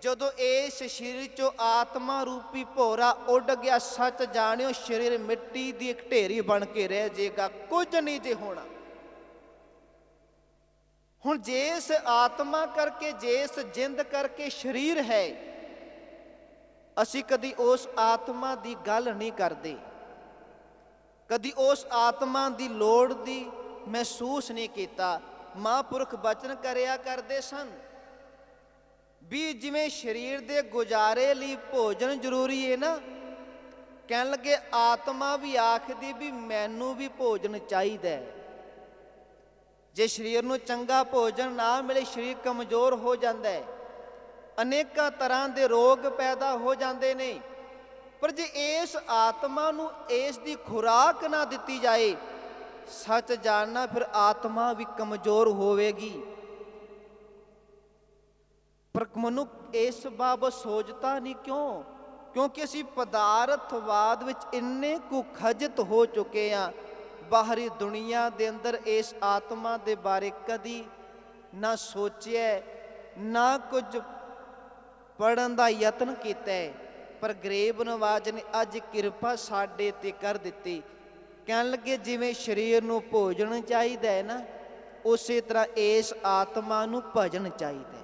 A: ਜਦੋਂ ਇਸ ਸਰੀਰ ਚੋਂ ਆਤਮਾ ਰੂਪੀ ਭੋਰਾ ਉੱਡ ਗਿਆ, ਸੱਚ ਜਾਣਿਓ ਸਰੀਰ ਮਿੱਟੀ ਦੀ ਇੱਕ ਢੇਰੀ ਬਣ ਕੇ ਰਹਿ ਜਾਏਗਾ, ਕੁਝ ਨਹੀਂ ਜੇ ਹੋਣਾ। ਹੁਣ ਜਿਸ ਆਤਮਾ ਕਰਕੇ, ਜਿਸ ਜਿੰਦ ਕਰਕੇ ਸਰੀਰ ਹੈ, ਅਸੀਂ ਕਦੀ ਉਸ ਆਤਮਾ ਦੀ ਗੱਲ ਨਹੀਂ ਕਰਦੇ, ਕਦੀ ਉਸ ਆਤਮਾ ਦੀ ਲੋੜ ਦੀ ਮਹਿਸੂਸ ਨਹੀਂ ਕੀਤਾ। ਮਹਾਂਪੁਰਖ ਬਚਨ ਕਰਿਆ ਕਰਦੇ ਸਨ ਵੀ ਜਿਵੇਂ ਸਰੀਰ ਦੇ ਗੁਜ਼ਾਰੇ ਲਈ ਭੋਜਨ ਜ਼ਰੂਰੀ ਹੈ ਨਾ, ਕਹਿਣ ਲੱਗੇ ਆਤਮਾ ਵੀ ਆਖਦੀ ਵੀ ਮੈਨੂੰ ਵੀ ਭੋਜਨ ਚਾਹੀਦਾ ਹੈ। ਜੇ ਸਰੀਰ ਨੂੰ ਚੰਗਾ ਭੋਜਨ ਨਾ ਮਿਲੇ, ਸਰੀਰ ਕਮਜ਼ੋਰ ਹੋ ਜਾਂਦਾ ਹੈ, ਅਨੇਕਾਂ ਤਰ੍ਹਾਂ ਦੇ ਰੋਗ ਪੈਦਾ ਹੋ ਜਾਂਦੇ ਨੇ। ਪਰ ਜੇ ਇਸ ਆਤਮਾ ਨੂੰ ਇਸ ਦੀ ਖੁਰਾਕ ਨਾ ਦਿੱਤੀ ਜਾਏ, ਸੱਚ ਜਾਣਨਾ ਫਿਰ ਆਤਮਾ ਵੀ ਕਮਜ਼ੋਰ ਹੋਵੇਗੀ। ਪਰ ਮਨੁੱਖ ਇਸ ਬਾਬਤ ਸੋਚਦਾ ਨਹੀਂ। ਕਿਉਂ? ਕਿਉਂਕਿ ਅਸੀਂ ਪਦਾਰਥਵਾਦ ਵਿੱਚ ਇੰਨੇ ਕੁ ਖਜਤ ਹੋ ਚੁੱਕੇ ਹਾਂ, ਬਾਹਰੀ ਦੁਨੀਆ ਦੇ ਅੰਦਰ ਇਸ ਆਤਮਾ ਦੇ ਬਾਰੇ ਕਦੀ ਨਾ ਸੋਚਿਆ, ਨਾ ਕੁਝ ਪੜ੍ਹਨ ਦਾ ਯਤਨ ਕੀਤਾ। ਪਰ ਗਰੀਬ ਨਵਾਜ਼ ਨੇ ਅੱਜ ਕਿਰਪਾ ਸਾਡੇ ਤੇ ਕਰ ਦਿੱਤੀ। ਕਹਿਣ ਲੱਗੇ ਜਿਵੇਂ ਸਰੀਰ ਨੂੰ ਭੋਜਨ ਚਾਹੀਦਾ ਹੈ ਨਾ, ਉਸੇ ਤਰ੍ਹਾਂ ਇਸ ਆਤਮਾ ਨੂੰ ਭਜਨ ਚਾਹੀਦਾ ਹੈ।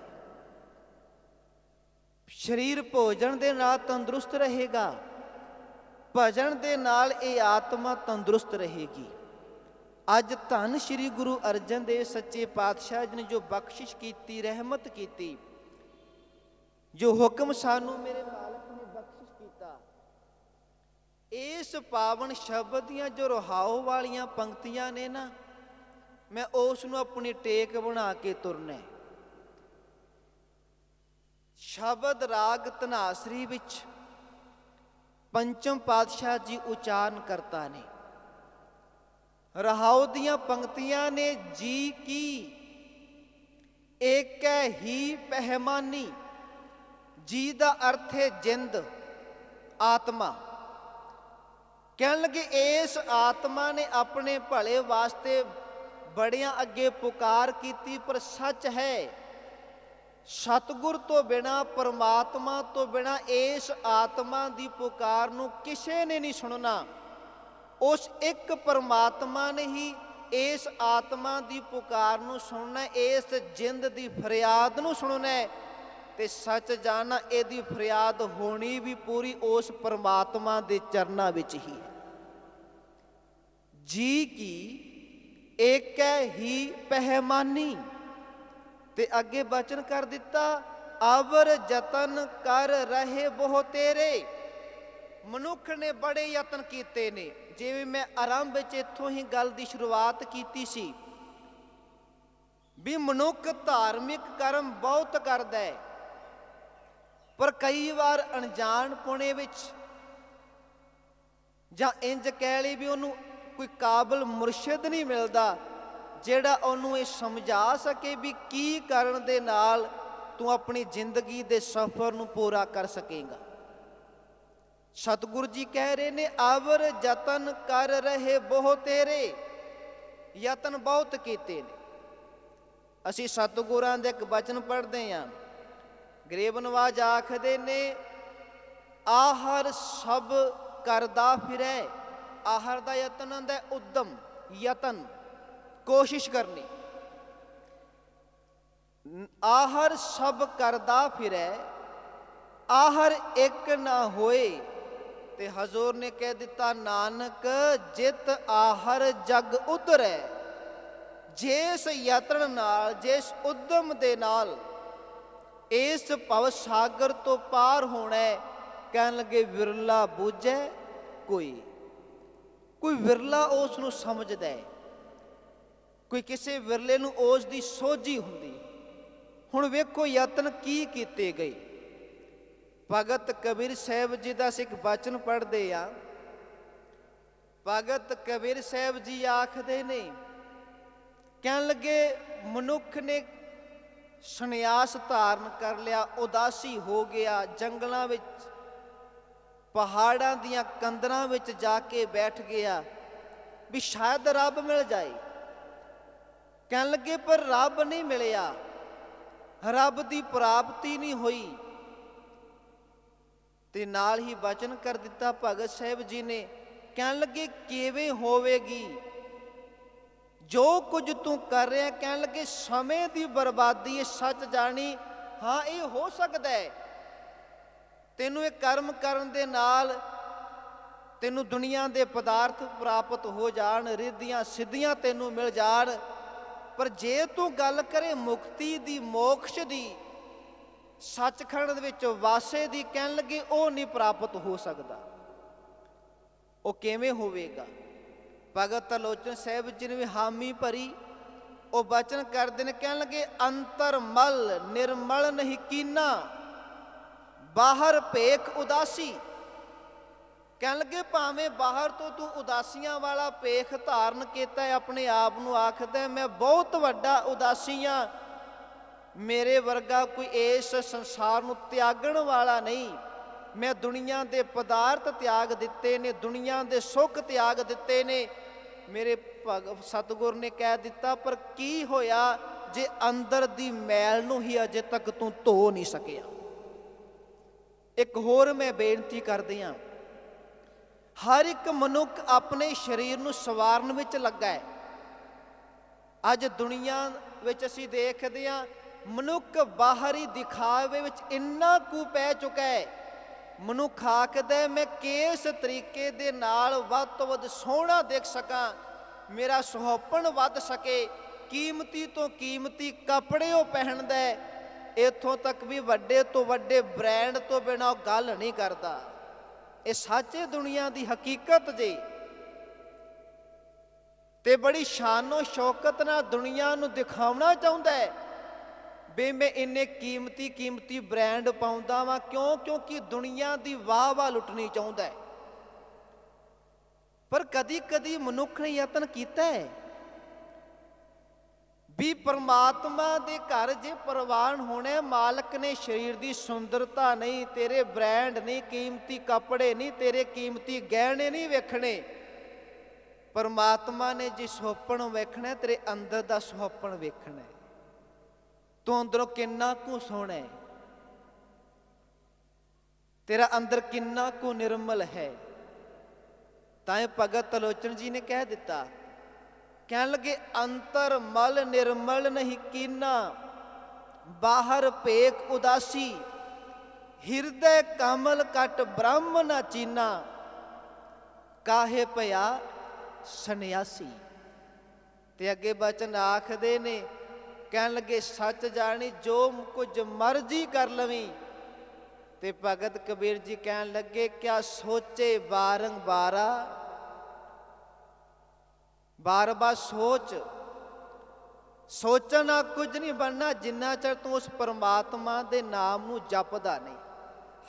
A: ਸਰੀਰ ਭੋਜਨ ਦੇ ਨਾਲ ਤੰਦਰੁਸਤ ਰਹੇਗਾ, ਭਜਨ ਦੇ ਨਾਲ ਇਹ ਆਤਮਾ ਤੰਦਰੁਸਤ ਰਹੇਗੀ। ਅੱਜ ਧੰਨ ਸ਼੍ਰੀ ਗੁਰੂ ਅਰਜਨ ਦੇਵ ਸੱਚੇ ਪਾਤਸ਼ਾਹ ਜੀ ਨੇ ਜੋ ਬਖਸ਼ਿਸ਼ ਕੀਤੀ, ਰਹਿਮਤ ਕੀਤੀ, ਜੋ ਹੁਕਮ ਸਾਨੂੰ ਮੇਰੇ ਮਾਲਕ ਨੇ ਬਖਸ਼ਿਸ਼ ਕੀਤਾ। ਇਸ ਪਾਵਨ ਸ਼ਬਦ ਦੀਆਂ ਜੋ ਰਹਾਉ ਵਾਲੀਆਂ ਪੰਕਤੀਆਂ ਨੇ ਨਾ, ਮੈਂ ਉਸ ਨੂੰ ਆਪਣੀ ਟੇਕ ਬਣਾ ਕੇ ਤੁਰਨਾ। ਸ਼ਬਦ ਰਾਗ ਧਨਾਸਰੀ ਵਿੱਚ ਪੰਚਮ ਪਾਤਸ਼ਾਹ ਜੀ ਉਚਾਰਨ ਕਰਤਾ ਨੇ। ਰਹਾਉ ਦੀਆਂ ਪੰਕਤੀਆਂ ਨੇ, ਜੀ ਕੀ ਏਕੈ ਹੀ ਪਹਿਮਾਨੀ। ਜੀ ਦਾ ਅਰਥ ਹੈ ਜਿੰਦ, ਆਤਮਾ। ਕਹਿਣ ਲੱਗੇ ਇਸ ਆਤਮਾ ਨੇ ਆਪਣੇ ਭਲੇ ਵਾਸਤੇ ਬੜਿਆਂ ਅੱਗੇ ਪੁਕਾਰ ਕੀਤੀ, ਪਰ ਸੱਚ ਹੈ ਸਤਿਗੁਰ ਤੋਂ ਬਿਨਾਂ, ਪਰਮਾਤਮਾ ਤੋਂ ਬਿਨਾਂ ਇਸ ਆਤਮਾ ਦੀ ਪੁਕਾਰ ਨੂੰ ਕਿਸੇ ਨੇ ਨਹੀਂ ਸੁਣਨਾ। ਉਸ ਇੱਕ ਪਰਮਾਤਮਾ ਨੇ ਹੀ ਇਸ ਆਤਮਾ ਦੀ ਪੁਕਾਰ ਨੂੰ ਸੁਣਨਾ, ਇਸ ਜਿੰਦ ਦੀ ਫਰਿਆਦ ਨੂੰ ਸੁਣਨਾ ਤੇ ਸੱਚ ਜਾਣਨਾ ਇਹਦੀ ਫਰਿਆਦ ਹੋਣੀ ਵੀ ਪੂਰੀ ਉਸ ਪਰਮਾਤਮਾ ਦੇ ਚਰਨਾਂ ਵਿੱਚ ਹੀ ਹੈ। ਜੀ ਕੀ ਏਕੈ ਹੀ ਪਹਿਮਾਨੀ। ਤੇ ਅੱਗੇ ਬਚਨ ਕਰ ਦਿੱਤਾ, ਅਵਰ ਯਤਨ ਕਰ ਰਹੇ ਬਹੁ ਤੇਰੇ। ਮਨੁੱਖ ਨੇ ਬੜੇ ਯਤਨ ਕੀਤੇ ਨੇ। ਜਿਵੇਂ ਮੈਂ ਆਰੰਭ ਵਿੱਚ ਇੱਥੋਂ ਹੀ ਗੱਲ ਦੀ ਸ਼ੁਰੂਆਤ ਕੀਤੀ ਸੀ ਵੀ ਮਨੁੱਖ ਧਾਰਮਿਕ ਕਰਮ ਬਹੁਤ ਕਰਦਾ ਹੈ, ਪਰ ਕਈ ਵਾਰ ਅਣਜਾਣਪੁਣੇ ਵਿੱਚ, ਜਾਂ ਇੰਜ ਕਹਿ ਲਈ ਵੀ ਉਹਨੂੰ ਕੋਈ ਕਾਬਲ ਮੁਰਸ਼ਿਦ ਨਹੀਂ ਮਿਲਦਾ ਜਿਹੜਾ ਉਹਨੂੰ ਇਹ ਸਮਝਾ ਸਕੇ ਵੀ ਕੀ ਕਰਨ ਦੇ ਨਾਲ ਤੂੰ ਆਪਣੀ ਜ਼ਿੰਦਗੀ ਦੇ ਸਫ਼ਰ ਨੂੰ ਪੂਰਾ ਕਰ ਸਕੇਗਾ। ਸਤਿਗੁਰੂ ਜੀ ਕਹਿ ਰਹੇ ਨੇ, ਅਵਰ ਯਤਨ ਕਰ ਰਹੇ ਬਹੁ ਤੇਰੇ। ਯਤਨ ਬਹੁਤ ਕੀਤੇ ਨੇ। ਅਸੀਂ ਸਤਿਗੁਰਾਂ ਦੇ ਇੱਕ ਬਚਨ ਪੜ੍ਹਦੇ ਹਾਂ, ਗਰੀਬ ਨਵਾਜ ਆਖਦੇ ਨੇ, ਆਹਰ ਸਭ ਕਰਦਾ ਫਿਰੈ। ਆਹਰ ਦਾ ਯਤਨ ਹੁੰਦਾ ਉਦਮ, ਯਤਨ, ਕੋਸ਼ਿਸ਼ ਕਰਨੀ। ਆਹਰ ਸਭ ਕਰਦਾ ਫਿਰੈ, ਆਹਰ ਇੱਕ ਨਾ ਹੋਏ। ਤੇ ਹਜ਼ੂਰ ਨੇ ਕਹਿ ਦਿੱਤਾ, ਨਾਨਕ ਜਿਤ ਆਹਰ ਜਗ ਉਧਰੈ। ਜਿਸ ਯਤਨ ਨਾਲ, ਜਿਸ ਉਦਮ ਦੇ ਨਾਲ ਇਸ ਭਵ ਸਾਗਰ ਤੋਂ ਪਾਰ ਹੋਣਾ, ਕਹਿਣ ਲੱਗੇ ਵਿਰਲਾ ਬੂਝੈ ਕੋਈ। ਕੋਈ ਵਿਰਲਾ ਉਸ ਨੂੰ ਸਮਝਦਾ ਹੈ, ਕੋਈ ਕਿਸੇ ਵਿਰਲੇ ਨੂੰ ਉਸ ਦੀ ਸੋਝੀ ਹੁੰਦੀ। ਹੁਣ ਵੇਖੋ ਯਤਨ ਕੀ ਕੀਤੇ ਗਏ। ਭਗਤ ਕਬੀਰ ਸਾਹਿਬ ਜੀ ਦਾ ਅਸੀਂ ਇੱਕ ਬਚਨ ਪੜ੍ਹਦੇ ਆ। ਭਗਤ ਕਬੀਰ ਸਾਹਿਬ ਜੀ ਆਖਦੇ ਨੇ, ਕਹਿਣ ਲੱਗੇ ਮਨੁੱਖ ਨੇ ਸੰਨਿਆਸ ਧਾਰਨ ਕਰ ਲਿਆ, ਉਦਾਸੀ ਹੋ ਗਿਆ, ਜੰਗਲਾਂ ਵਿੱਚ ਪਹਾੜਾਂ ਦੀਆਂ ਕੰਦਰਾਂ ਵਿੱਚ ਜਾ ਕੇ ਬੈਠ ਗਿਆ ਵੀ ਸ਼ਾਇਦ ਰੱਬ ਮਿਲ ਜਾਏ। ਕਹਿਣ ਲੱਗੇ ਪਰ ਰੱਬ ਨਹੀਂ ਮਿਲਿਆ, ਰੱਬ ਦੀ ਪ੍ਰਾਪਤੀ ਨਹੀਂ ਹੋਈ। ਤੇ ਨਾਲ ਹੀ ਬਚਨ ਕਰ ਦਿੱਤਾ ਭਗਤ ਸਾਹਿਬ ਜੀ ਨੇ, ਕਹਿਣ ਲੱਗੇ ਕਿਵੇਂ ਹੋਵੇਗੀ ਜੋ ਕੁਝ ਤੂੰ ਕਰ ਰਿਹਾ। ਕਹਿਣ ਲੱਗੇ ਸਮੇਂ ਦੀ ਬਰਬਾਦੀ ਹੈ, ਸੱਚ ਜਾਣੀ। ਹਾਂ ਇਹ ਹੋ ਸਕਦਾ ਹੈ ਤੈਨੂੰ ਇਹ ਕਰਮ ਕਰਨ ਦੇ ਨਾਲ ਤੈਨੂੰ ਦੁਨੀਆ ਦੇ ਪਦਾਰਥ ਪ੍ਰਾਪਤ ਹੋ ਜਾਣ, ਰਿੱਧੀਆਂ ਸਿੱਧੀਆਂ ਤੈਨੂੰ ਮਿਲ ਜਾਣ, ਪਰ ਜੇ ਤੂੰ ਗੱਲ ਕਰੇ ਮੁਕਤੀ ਦੀ, ਮੋਕਸ਼ ਦੀ, ਸੱਚਖੰਡ ਵਿੱਚ ਵਾਸੇ ਦੀ, ਕਹਿਣ ਲੱਗੇ ਉਹ ਨਹੀਂ ਪ੍ਰਾਪਤ ਹੋ ਸਕਦਾ। ਉਹ ਕਿਵੇਂ ਹੋਵੇਗਾ? ਭਗਤ ਆਲੋਚਨ ਸਾਹਿਬ ਜੀ ਨੇ ਵੀ ਹਾਮੀ ਭਰੀ। ਉਹ ਬਚਨ ਕਰਦੇ ਨੇ, ਕਹਿਣ ਲੱਗੇ ਅੰਤਰ ਮਲ ਨਿਰਮਲ ਨਹੀਂ ਕੀਨਾ, ਬਾਹਰ ਭੇਖ ਉਦਾਸੀ। ਕਹਿਣ ਲੱਗੇ ਭਾਵੇਂ ਬਾਹਰ ਤੋਂ ਤੂੰ ਉਦਾਸੀਆਂ ਵਾਲਾ ਭੇਖ ਧਾਰਨ ਕੀਤਾ ਹੈ, ਆਪਣੇ ਆਪ ਨੂੰ ਆਖਦਾ ਮੈਂ ਬਹੁਤ ਵੱਡਾ ਉਦਾਸੀ ਹਾਂ, ਮੇਰੇ ਵਰਗਾ ਕੋਈ ਇਸ ਸੰਸਾਰ ਨੂੰ ਤਿਆਗਣ ਵਾਲਾ ਨਹੀਂ। ਮੈਂ ਦੁਨੀਆ ਦੇ ਪਦਾਰਥ ਤਿਆਗ ਦਿੱਤੇ ਨੇ, ਦੁਨੀਆ ਦੇ ਸੁੱਖ ਤਿਆਗ ਦਿੱਤੇ ਨੇ। ਮੇਰੇ ਸਤਿਗੁਰ ਨੇ ਕਹਿ ਦਿੱਤਾ, ਪਰ ਕੀ ਹੋਇਆ ਜੇ ਅੰਦਰ ਦੀ ਮੈਲ ਨੂੰ ਹੀ ਅਜੇ ਤੱਕ ਤੂੰ ਧੋ ਨਹੀਂ ਸਕਿਆ। ਇੱਕ ਹੋਰ ਮੈਂ ਬੇਨਤੀ ਕਰਦੀ ਹਾਂ, ਹਰ ਇੱਕ ਮਨੁੱਖ ਆਪਣੇ ਸਰੀਰ ਨੂੰ ਸਵਾਰਨ ਵਿੱਚ ਲੱਗਾ ਹੈ। ਅੱਜ ਦੁਨੀਆ ਵਿੱਚ ਅਸੀਂ ਦੇਖਦੇ ਹਾਂ ਮਨੁੱਖ ਬਾਹਰੀ ਦਿਖਾਵੇ ਵਿੱਚ ਇੰਨਾ ਕੁ ਪੈ ਚੁੱਕਾ ਹੈ। ਮਨੁੱਖ ਆਖਦਾ ਮੈਂ ਕਿਸ ਤਰੀਕੇ ਦੇ ਨਾਲ ਵੱਧ ਤੋਂ ਵੱਧ ਸੋਹਣਾ ਦਿਖ ਸਕਾਂ, ਮੇਰਾ ਸੁਹੱਪਣ ਵੱਧ ਸਕੇ, ਕੀਮਤੀ ਤੋਂ ਕੀਮਤੀ ਕੱਪੜੇ ਉਹ ਪਹਿਨਦਾ ਹੈ, ਇੱਥੋਂ ਤੱਕ ਵੀ ਵੱਡੇ ਤੋਂ ਵੱਡੇ ਬ੍ਰਾਂਡ ਤੋਂ ਬਿਨਾਂ ਉਹ ਗੱਲ ਨਹੀਂ ਕਰਦਾ। ਇਹ ਸੱਚੇ ਦੁਨੀਆ ਦੀ ਹਕੀਕਤ ਜੇ, ਤੇ ਬੜੀ ਸ਼ਾਨੋ ਸ਼ੌਕਤ ਨਾਲ ਦੁਨੀਆ ਨੂੰ ਦਿਖਾਉਣਾ ਚਾਹੁੰਦਾ ਹੈ ਵੀ ਮੈਂ ਇੰਨੇ ਕੀਮਤੀ ਬ੍ਰਾਂਡ ਪਾਉਂਦਾ ਵਾਂ। ਕਿਉਂ? ਕਿਉਂਕਿ ਦੁਨੀਆ ਦੀ ਵਾਹ ਵਾਹ ਲੁੱਟਣੀ ਚਾਹੁੰਦਾ ਹੈ। ਪਰ ਕਦੀ ਕਦੀ ਮਨੁੱਖ ਨੇ ਯਤਨ ਕੀਤਾ ਹੈ ਵੀ ਪਰਮਾਤਮਾ ਦੇ ਘਰ ਜੇ ਪ੍ਰਵਾਨ ਹੋਣਾ, ਮਾਲਕ ਨੇ ਸਰੀਰ ਦੀ ਸੁੰਦਰਤਾ ਨਹੀਂ, ਤੇਰੇ ਬ੍ਰਾਂਡ ਨਹੀਂ, ਕੀਮਤੀ ਕੱਪੜੇ ਨਹੀਂ, ਤੇਰੇ ਕੀਮਤੀ ਗਹਿਣੇ ਨਹੀਂ ਵੇਖਣੇ। ਪਰਮਾਤਮਾ ਨੇ ਜੇ ਸੁਹੱਪਣ ਵੇਖਣਾ, ਤੇਰੇ ਅੰਦਰ ਦਾ ਸੁਹੱਪਣ ਵੇਖਣਾ। ਤੂੰ ਅੰਦਰੋਂ ਕਿੰਨਾ ਕੁ ਸੋਹਣਾ ਹੈ, ਤੇਰਾ ਅੰਦਰ ਕਿੰਨਾ ਕੁ ਨਿਰਮਲ ਹੈ। ਤਾਂ ਇਹ ਭਗਤ ਤਲੋਚਨ ਜੀ ਨੇ ਕਹਿ ਦਿੱਤਾ, ਕਹਿਣ ਲੱਗੇ ਅੰਤਰ ਮਲ ਨਿਰਮਲ ਨਹੀਂ ਕੀਨਾ, ਬਾਹਰ ਭੇਖ ਉਦਾਸੀ, ਹਿਰਦੈ ਕਮਲ ਕਟ ਬ੍ਰਹਮ ਨਾ ਚੀਨਾ, ਕਾਹੇ ਭਇਆ ਸੰਨਿਆਸੀ। ਤੇ ਅੱਗੇ ਬਚਨ ਆਖਦੇ ਨੇ, ਕਹਿਣ ਲੱਗੇ ਸੱਚ ਜਾਣੀ ਜੋ ਕੁਝ ਮਰਜ਼ੀ ਕਰ ਲਵੀਂ। ਤੇ ਭਗਤ ਕਬੀਰ ਜੀ ਕਹਿਣ ਲੱਗੇ ਕਿਆ ਸੋਚੇ ਬਾਰੰਬਾਰਾ, ਬਾਰ ਬਾਰ ਸੋਚਣ ਨਾਲ ਕੁਝ ਨਹੀਂ ਬਣਨਾ ਜਿੰਨਾ ਚਿਰ ਤੂੰ ਉਸ ਪਰਮਾਤਮਾ ਦੇ ਨਾਮ ਨੂੰ ਜਪਦਾ ਨਹੀਂ।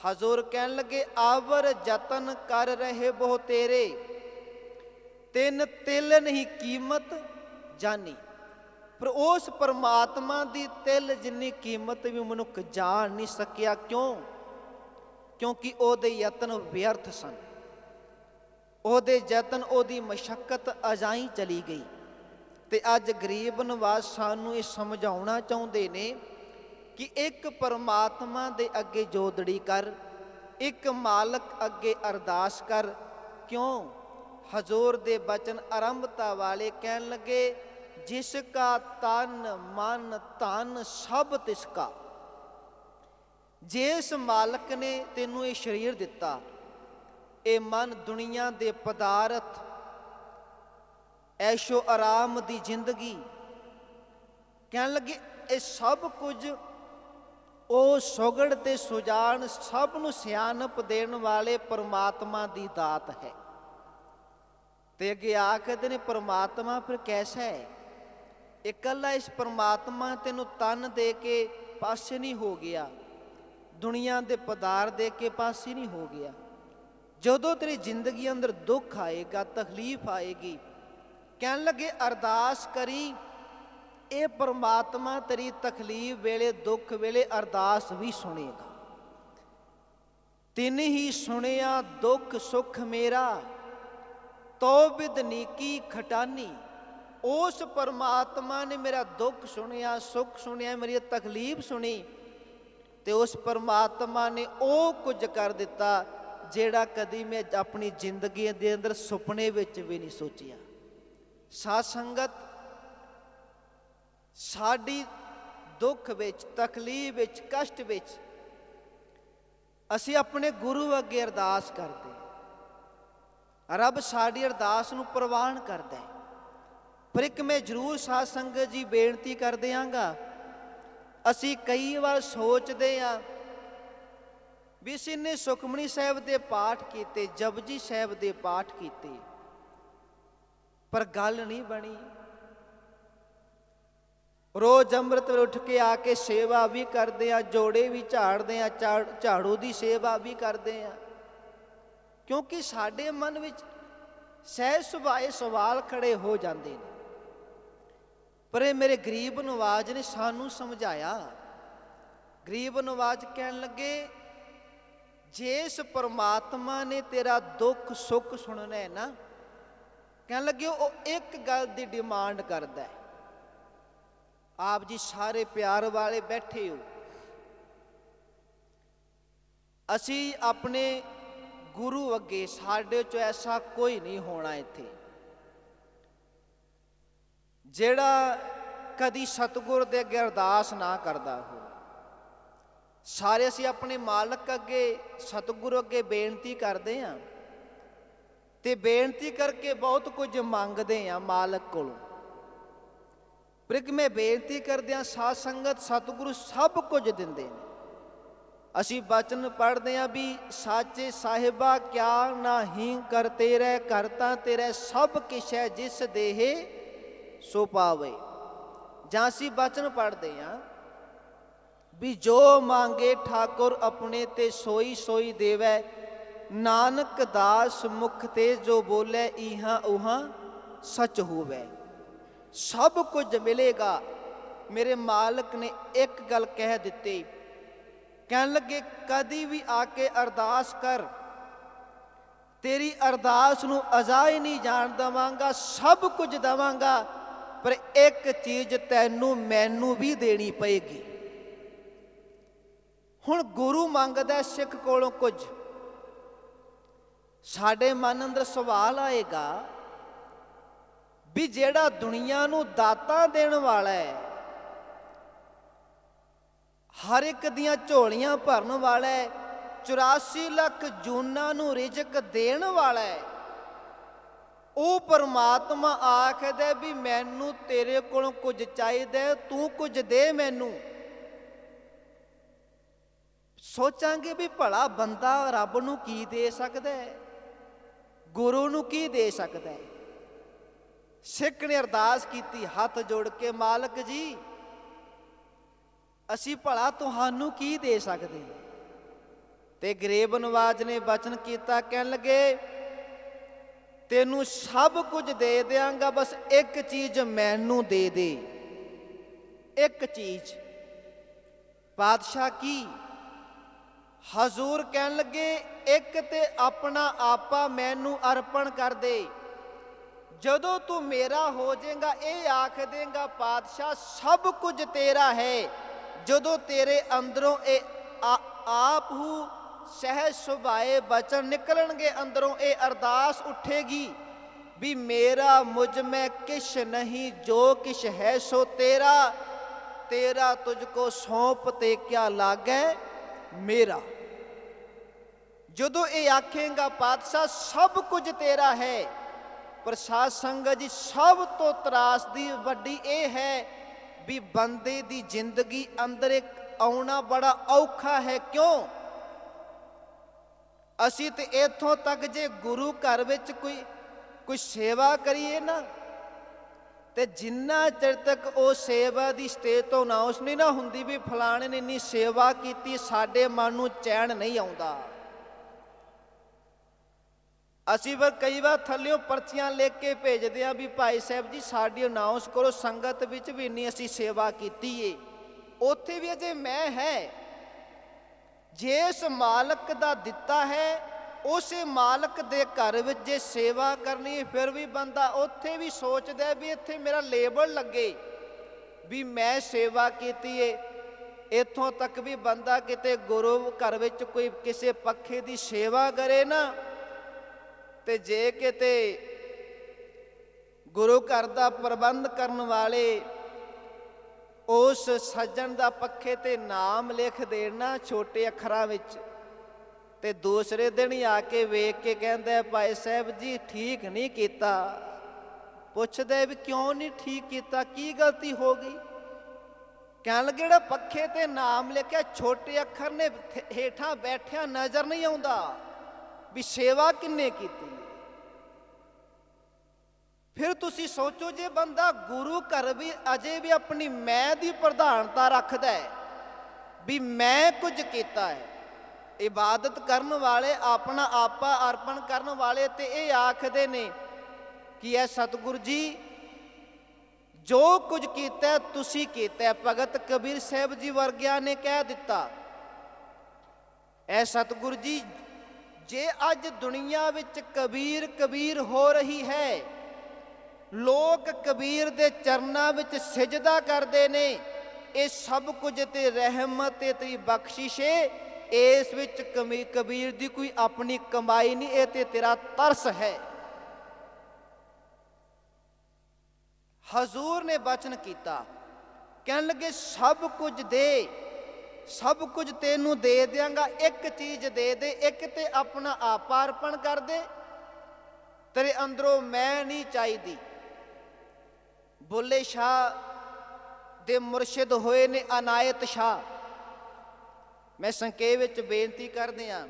A: ਹਜ਼ੂਰ ਕਹਿਣ ਲੱਗੇ ਆਵਰ ਯਤਨ ਕਰ ਰਹੇ ਬਹੁ ਤੇਰੇ, ਤਿੰਨ ਤਿਲ ਨਹੀਂ ਕੀਮਤ ਜਾਨੀ। ਪਰ ਉਸ ਪਰਮਾਤਮਾ ਦੀ ਤਿਲ ਜਿੰਨੀ ਕੀਮਤ ਵੀ ਮਨੁੱਖ ਜਾਣ ਨਹੀਂ ਸਕਿਆ। ਕਿਉਂ? ਕਿਉਂਕਿ ਉਹਦੇ ਯਤਨ ਵਿਅਰਥ ਸਨ, ਉਹਦੇ ਯਤਨ, ਉਹਦੀ ਮਸ਼ੱਕਤ ਅਜਾਈਂ ਚਲੀ ਗਈ। ਤੇ ਅੱਜ ਗਰੀਬ ਨਵਾਜ਼ ਸਾਨੂੰ ਇਹ ਸਮਝਾਉਣਾ ਚਾਹੁੰਦੇ ਨੇ ਕਿ ਇੱਕ ਪਰਮਾਤਮਾ ਦੇ ਅੱਗੇ ਜੋਦੜੀ ਕਰ, ਇੱਕ ਮਾਲਕ ਅੱਗੇ ਅਰਦਾਸ ਕਰ। ਕਿਉਂ? ਹਜ਼ੂਰ ਦੇ ਬਚਨ ਆਰੰਭਤਾ ਵਾਲੇ ਕਹਿਣ ਲੱਗੇ ਜਿਸ ਕਾ ਤਨ ਮਨ ਧਨ ਸਭ ਤਿਸ ਕਾ। ਜਿਸ ਮਾਲਕ ਨੇ ਤੈਨੂੰ ਇਹ ਸਰੀਰ ਦਿੱਤਾ, ਇਹ ਮਨ ਦੁਨੀਆ ਦੇ ਪਦਾਰਥ, ਐਸ਼ੋ ਆਰਾਮ ਦੀ ਜ਼ਿੰਦਗੀ, ਕਹਿਣ ਲੱਗੇ ਇਹ ਸਭ ਕੁਝ ਉਹ ਸੁਗੜ ਤੇ ਸੁਜਾਨ, ਸਭ ਨੂੰ ਸਿਆਣਪ ਦੇਣ ਵਾਲੇ ਪਰਮਾਤਮਾ ਦੀ ਦਾਤ ਹੈ। ਤੇ ਅੱਗੇ ਆਖਦੇ ਨੇ ਪਰਮਾਤਮਾ ਫਿਰ ਕੈਸਾ ਹੈ? ਇਕੱਲਾ ਇਸ ਪਰਮਾਤਮਾ ਤੈਨੂੰ ਤਨ ਦੇ ਕੇ ਪਾਸੇ ਨਹੀਂ ਹੋ ਗਿਆ, ਦੁਨੀਆ ਦੇ ਪਦਾਰਥ ਦੇ ਕੇ ਪਾਸੇ ਨਹੀਂ ਹੋ ਗਿਆ। ਜਦੋਂ ਤੇਰੀ ਜ਼ਿੰਦਗੀ ਅੰਦਰ ਦੁੱਖ ਆਏਗਾ, ਤਕਲੀਫ ਆਏਗੀ, ਕਹਿਣ ਲੱਗੇ ਅਰਦਾਸ ਕਰੀ, ਇਹ ਪਰਮਾਤਮਾ ਤੇਰੀ ਤਕਲੀਫ ਵੇਲੇ, ਦੁੱਖ ਵੇਲੇ ਅਰਦਾਸ ਵੀ ਸੁਣੇਗਾ। ਤਿਨ ਹੀ ਸੁਣਿਆ ਦੁੱਖ ਸੁਖ ਮੇਰਾ, ਤੋ ਬਿਦ ਨੀਕੀ ਖਟਾਨੀ। ਉਸ ਪਰਮਾਤਮਾ ਨੇ ਮੇਰਾ ਦੁੱਖ ਸੁਣਿਆ, ਸੁੱਖ ਸੁਣਿਆ, ਮੇਰੀ ਤਕਲੀਫ ਸੁਣੀ। ਤੇ ਉਸ ਪਰਮਾਤਮਾ ਨੇ ਉਹ ਕੁਝ ਕਰ ਦਿੱਤਾ ਜਿਹੜਾ ਕਦੀ ਮੈਂ ਆਪਣੀ ਜ਼ਿੰਦਗੀ ਦੇ ਅੰਦਰ ਸੁਪਨੇ ਵਿੱਚ ਵੀ ਨਹੀਂ ਸੋਚਿਆ। ਸਾਧ ਸੰਗਤ, ਸਾਡੀ ਦੁੱਖ ਵਿੱਚ, ਤਕਲੀਫ ਵਿੱਚ, ਕਸ਼ਟ ਵਿੱਚ ਅਸੀਂ ਆਪਣੇ ਗੁਰੂ ਅੱਗੇ ਅਰਦਾਸ ਕਰਦੇ, ਰੱਬ ਸਾਡੀ ਅਰਦਾਸ ਨੂੰ ਪ੍ਰਵਾਨ ਕਰਦਾ ਹੈ। ਪਰ ਇੱਕ ਮੈਂ ਜ਼ਰੂਰ ਸਾਧ ਸੰਗਤ ਜੀ ਬੇਨਤੀ ਕਰ ਦਿਆਂਗਾ, ਅਸੀਂ ਕਈ ਵਾਰ ਸੋਚਦੇ ਹਾਂ ਵੀ ਅਸੀਂ ਨੇ ਸੁਖਮਨੀ ਸਾਹਿਬ ਦੇ ਪਾਠ ਕੀਤੇ, ਜਪਜੀ ਸਾਹਿਬ ਦੇ ਪਾਠ ਕੀਤੇ, ਪਰ ਗੱਲ ਨਹੀਂ ਬਣੀ। ਰੋਜ਼ ਅੰਮ੍ਰਿਤ ਵੇਲੇ ਉੱਠ ਕੇ ਆ ਕੇ ਸੇਵਾ ਵੀ ਕਰਦੇ ਆ, ਜੋੜੇ ਵੀ ਝਾੜਦੇ ਆ, ਝਾੜੂ ਦੀ ਸੇਵਾ ਵੀ ਕਰਦੇ ਆ, ਕਿਉਂਕਿ ਸਾਡੇ ਮਨ ਵਿੱਚ ਸਹਿਜ ਸੁਭਾਏ ਸਵਾਲ ਖੜੇ ਹੋ ਜਾਂਦੇ ਨੇ। ਪਰ ਇਹ ਮੇਰੇ ਗਰੀਬ ਨਵਾਜ਼ ਨੇ ਸਾਨੂੰ ਸਮਝਾਇਆ। ਗਰੀਬ ਨਵਾਜ਼ ਕਹਿਣ ਲੱਗੇ ਜਿਸ ਪਰਮਾਤਮਾ ਨੇ ਤੇਰਾ ਦੁੱਖ ਸੁੱਖ ਸੁਣਨਾ ਹੈ ਨਾ, ਕਹਿਣ ਲੱਗੇ ਉਹ ਇੱਕ ਗੱਲ ਦੀ ਡਿਮਾਂਡ ਕਰਦਾ ਹੈ। ਆਪ ਜੀ ਸਾਰੇ ਪਿਆਰ ਵਾਲੇ ਬੈਠੇ ਹੋ, ਅਸੀਂ ਆਪਣੇ ਗੁਰੂ ਅੱਗੇ, ਸਾਡੇ ਚੋਂ ਐਸਾ ਕੋਈ ਨਹੀਂ ਹੋਣਾ ਇੱਥੇ ਜਿਹੜਾ ਕਦੀ ਸਤਿਗੁਰ ਦੇ ਅੱਗੇ ਅਰਦਾਸ ਨਾ ਕਰਦਾ ਹੋ। ਸਾਰੇ ਅਸੀਂ ਆਪਣੇ ਮਾਲਕ ਅੱਗੇ, ਸਤਿਗੁਰੂ ਅੱਗੇ ਬੇਨਤੀ ਕਰਦੇ ਹਾਂ, ਤੇ ਬੇਨਤੀ ਕਰਕੇ ਬਹੁਤ ਕੁਝ ਮੰਗਦੇ ਹਾਂ ਮਾਲਕ ਕੋਲੋਂ। ਪਰ ਇੱਕ ਮੈਂ ਬੇਨਤੀ ਕਰਦਿਆਂ ਸਾਧ ਸੰਗਤ, ਸਤਿਗੁਰੂ ਸਭ ਕੁਝ ਦਿੰਦੇ ਨੇ। ਅਸੀਂ ਬਚਨ ਪੜ੍ਹਦੇ ਹਾਂ ਵੀ ਸਾਚੇ ਸਾਹਿਬਾ ਕਿਆ ਨਾਹੀਂ ਕਰਤੇ ਰਹਿ, ਕਰਤਾ ਤੇਰਾ ਸਭ ਕਿਛ ਹੈ ਜਿਸ ਦੇਹੇ ਸੋ ਪਾਵੇ। ਜਾਂ ਅਸੀਂ ਬਚਨ ਪੜ੍ਹਦੇ ਹਾਂ ਵੀ ਜੋ ਮੰਗੇ ਠਾਕੁਰ ਆਪਣੇ ਤੇ ਸੋਈ ਸੋਈ ਦੇਵੈ, ਨਾਨਕ ਦਾਸ ਮੁਖ ਤੇ ਜੋ ਬੋਲੇ ਇਹਾਂ ਉਹਾਂ ਸੱਚ ਹੋਵੇ। ਸਭ ਕੁਝ ਮਿਲੇਗਾ। ਮੇਰੇ ਮਾਲਕ ਨੇ ਇੱਕ ਗੱਲ ਕਹਿ ਦਿੱਤੀ, ਕਹਿਣ ਲੱਗੇ ਕਦੀ ਵੀ ਆ ਕੇ ਅਰਦਾਸ ਕਰ, ਤੇਰੀ ਅਰਦਾਸ ਨੂੰ ਅਜ਼ਾ ਨਹੀਂ ਜਾਣ ਦੇਵਾਂਗਾ, ਸਭ ਕੁਝ ਦੇਵਾਂਗਾ, ਪਰ ਇੱਕ ਚੀਜ਼ ਤੈਨੂੰ ਮੈਨੂੰ ਵੀ ਦੇਣੀ ਪਏਗੀ। ਹੁਣ ਗੁਰੂ ਮੰਗਦਾ ਸਿੱਖ ਕੋਲੋਂ ਕੁਝ, ਸਾਡੇ ਮਨ ਅੰਦਰ ਸਵਾਲ ਆਏਗਾ ਵੀ ਜਿਹੜਾ ਦੁਨੀਆ ਨੂੰ ਦਾਤਾਂ ਦੇਣ ਵਾਲਾ ਹੈ, ਹਰ ਇੱਕ ਦੀਆਂ ਝੋਲੀਆਂ ਭਰਨ ਵਾਲਾ ਹੈ, 84 ਲੱਖ ਜੂਨਾਂ ਨੂੰ ਰਿਜ਼ਕ ਦੇਣ ਵਾਲਾ ਹੈ, ਉਹ ਪਰਮਾਤਮਾ ਆਖਦਾ ਵੀ ਮੈਨੂੰ ਤੇਰੇ ਕੋਲੋਂ ਕੁਝ ਚਾਹੀਦਾ, ਤੂੰ ਕੁਝ ਦੇ ਮੈਨੂੰ। ਸੋਚਾਂਗੇ ਵੀ ਭਲਾ ਬੰਦਾ ਰੱਬ ਨੂੰ ਕੀ ਦੇ ਸਕਦਾ ਹੈ, ਗੁਰੂ ਨੂੰ ਕੀ ਦੇ ਸਕਦਾ ਹੈ। ਸਿੱਖ ਨੇ ਅਰਦਾਸ ਕੀਤੀ ਹੱਥ ਜੋੜ ਕੇ, ਮਾਲਕ ਜੀ ਅਸੀਂ ਭਲਾ ਤੁਹਾਨੂੰ ਕੀ ਦੇ ਸਕਦੇ। ਤੇ ਗਰੀਬ ਨਵਾਜ ਨੇ ਬਚਨ ਕੀਤਾ, ਕਹਿਣ ਲੱਗੇ ਤੈਨੂੰ ਸਭ ਕੁਝ ਦੇ ਦਿਆਂਗਾ, ਬਸ ਇੱਕ ਚੀਜ਼ ਮੈਨੂੰ ਦੇ ਦੇ। ਇੱਕ ਚੀਜ਼। ਪਾਤਸ਼ਾਹ ਕੀ? ਹਜ਼ੂਰ ਕਹਿਣ ਲੱਗੇ ਇੱਕ ਤੇ ਆਪਣਾ ਆਪਾ ਮੈਨੂੰ ਅਰਪਣ ਕਰ ਦੇ। ਜਦੋਂ ਤੂੰ ਮੇਰਾ ਹੋ ਜਾਏਗਾ ਇਹ ਆਖ ਦੇਗਾ ਪਾਤਸ਼ਾਹ ਸਭ ਕੁਝ ਤੇਰਾ ਹੈ। ਜਦੋਂ ਤੇਰੇ ਅੰਦਰੋਂ ਇਹ ਆਪ ਹੂ ਸਹਿਜ ਸੁਭਾਏ ਬਚਨ ਨਿਕਲਣਗੇ ਅੰਦਰੋਂ, ਇਹ ਅਰਦਾਸ ਉੱਠੇਗੀ ਵੀ ਮੇਰਾ ਮੁਝ ਮੈਂ ਕਿਛ ਨਹੀਂ, ਜੋ ਕਿਛ ਹੈ ਸੋ ਤੇਰਾ, ਤੇਰਾ ਤੁਝ ਕੋ ਸੌਂਪ ਤੇ ਕਿਆ ਲਾਗੈ ਮੇਰਾ। ਜਦੋਂ ਇਹ ਆਖੇਗਾ ਪਾਤਸ਼ਾਹ ਸਭ ਕੁਝ ਤੇਰਾ ਹੈ, ਪਰ ਸਾਧ ਸੰਗਤ ਜੀ ਸਭ ਤੋਂ ਤਰਾਸਦੀ ਵੱਡੀ ਇਹ ਹੈ ਵੀ ਬੰਦੇ ਦੀ ਜ਼ਿੰਦਗੀ ਅੰਦਰ ਇੱਕ ਆਉਣਾ ਬੜਾ ਔਖਾ ਹੈ। ਕਿਉਂ? ਅਸੀਂ ਤੇ ਇੱਥੋਂ ਤੱਕ ਜੇ ਗੁਰੂ ਘਰ ਵਿੱਚ ਕੋਈ ਸੇਵਾ ਕਰੀਏ ਨਾ, ਤੇ ਜਿੰਨਾ ਚਿਰ ਤੱਕ ਉਹ ਸੇਵਾ ਦੀ ਸਟੇਜ ਤੋਂ ਅਨਾਉਂਸ ਨਹੀਂ ਨਾ ਹੁੰਦੀ ਵੀ ਫਲਾਣੇ ਨੇ ਇੰਨੀ ਸੇਵਾ ਕੀਤੀ, ਸਾਡੇ ਮਨ ਨੂੰ ਚੈਨ ਨਹੀਂ ਆਉਂਦਾ। ਅਸੀਂ ਫਿਰ ਕਈ ਵਾਰ ਥੱਲਿਓਂ ਪਰਚੀਆਂ ਲਿਖ ਕੇ ਭੇਜਦੇ ਹਾਂ ਵੀ ਭਾਈ ਸਾਹਿਬ ਜੀ ਸਾਡੀ ਅਨਾਉਂਸ ਕਰੋ, ਸੰਗਤ ਵਿੱਚ ਵੀ ਇੰਨੀ ਅਸੀਂ ਸੇਵਾ ਕੀਤੀ ਏ। ਉੱਥੇ ਵੀ ਅਜੇ ਮੈਂ ਹੈ। ਜਿਸ ਮਾਲਕ ਦਾ ਦਿੱਤਾ ਹੈ ਉਸੇ ਮਾਲਕ ਦੇ ਘਰ ਵਿੱਚ ਜੇ ਸੇਵਾ ਕਰਨੀ, ਫਿਰ ਵੀ ਬੰਦਾ ਉੱਥੇ ਵੀ ਸੋਚਦਾ ਵੀ ਇੱਥੇ ਮੇਰਾ ਲੇਬਲ ਲੱਗੇ ਵੀ ਮੈਂ ਸੇਵਾ ਕੀਤੀ ਏ। ਇੱਥੋਂ ਤੱਕ ਵੀ ਬੰਦਾ ਕਿਤੇ ਗੁਰੂ ਘਰ ਵਿੱਚ ਕੋਈ ਕਿਸੇ ਪੱਖੇ ਦੀ ਸੇਵਾ ਕਰੇ ਨਾ, ਤੇ ਜੇ ਕਿਤੇ ਗੁਰੂ ਘਰ ਦਾ ਪ੍ਰਬੰਧ ਕਰਨ ਵਾਲੇ ਉਸ ਸੱਜਣ ਦਾ ਪੱਖੇ ਤੇ ਨਾਮ ਲਿਖ ਦੇਣਾ ਛੋਟੇ ਅੱਖਰਾਂ ਵਿੱਚ, ਤੇ ਦੂਸਰੇ ਦਿਨ ਹੀ ਆ ਕੇ ਵੇਖ ਕੇ ਕਹਿੰਦਾ ਭਾਈ ਸਾਹਿਬ ਜੀ ਠੀਕ ਨਹੀਂ ਕੀਤਾ। ਪੁੱਛਦਾ ਵੀ ਕਿਉਂ ਨਹੀਂ ਠੀਕ ਕੀਤਾ, ਕੀ ਗਲਤੀ ਹੋ ਗਈ? ਕਹਿਣ ਲੱਗੇ ਜਿਹੜਾ ਪੱਖੇ ਤੇ ਨਾਮ ਲਿਖਿਆ ਛੋਟੇ ਅੱਖਰ ਨੇ, ਹੇਠਾਂ ਬੈਠਿਆ ਨਜ਼ਰ ਨਹੀਂ ਆਉਂਦਾ ਵੀ ਸੇਵਾ ਕਿੰਨੇ ਕੀਤੀ। ਫਿਰ ਤੁਸੀਂ ਸੋਚੋ ਜੇ ਬੰਦਾ ਗੁਰੂ ਘਰ ਵੀ ਅਜੇ ਵੀ ਆਪਣੀ ਮੈਂ ਦੀ ਪ੍ਰਧਾਨਤਾ ਰੱਖਦਾ ਹੈ ਵੀ ਮੈਂ ਕੁਝ ਕੀਤਾ ਹੈ, ਇਬਾਦਤ ਕਰਨ ਵਾਲੇ ਆਪਣਾ ਆਪਾ ਅਰਪਣ ਕਰਨ ਵਾਲੇ ਤੇ ਇਹ ਆਖਦੇ ਨੇ ਕਿ ਇਹ ਸਤਿਗੁਰੂ ਜੀ ਜੋ ਕੁਝ ਕੀਤਾ ਤੁਸੀਂ ਕੀਤਾ। ਭਗਤ ਕਬੀਰ ਸਾਹਿਬ ਜੀ ਵਰਗਿਆਂ ਨੇ ਕਹਿ ਦਿੱਤਾ, ਇਹ ਸਤਿਗੁਰੂ ਜੀ ਜੇ ਅੱਜ ਦੁਨੀਆ ਵਿੱਚ ਕਬੀਰ ਕਬੀਰ ਹੋ ਰਹੀ ਹੈ, ਲੋਕ ਕਬੀਰ ਦੇ ਚਰਨਾਂ ਵਿੱਚ ਸਿਜਦਾ ਕਰਦੇ ਨੇ, ਇਹ ਸਭ ਕੁਝ ਤੇ ਰਹਿਮਤ ਤੇ ਤੇਰੀ ਬਖਸ਼ਿਸ਼ ਏ। ਇਸ ਵਿੱਚ ਕਬੀਰ ਦੀ ਕੋਈ ਆਪਣੀ ਕਮਾਈ ਨਹੀਂ, ਇਹ ਤੇ ਤੇਰਾ ਤਰਸ ਹੈ। ਹਜ਼ੂਰ ਨੇ ਬਚਨ ਕੀਤਾ, ਕਹਿਣ ਲੱਗੇ ਸਭ ਕੁਝ ਦੇ, ਸਭ ਕੁਝ ਤੈਨੂੰ ਦੇ ਦਿਆਂਗਾ, ਇੱਕ ਚੀਜ਼ ਦੇ ਦੇ, ਇੱਕ ਤੇ ਆਪਣਾ ਆਪਾ ਅਰਪਣ ਕਰ ਦੇ, ਤੇਰੇ ਅੰਦਰੋਂ ਮੈਂ ਨਹੀਂ ਚਾਹੀਦੀ। ਬੁੱਲੇ ਸ਼ਾਹ ਦੇ ਮੁਰਸ਼ਿਦ ਹੋਏ ਨੇ ਅਨਾਇਤ ਸ਼ਾਹ। ਮੈਂ ਸੰਖੇਪ ਵਿੱਚ ਬੇਨਤੀ ਕਰਦੇ ਹਾਂ।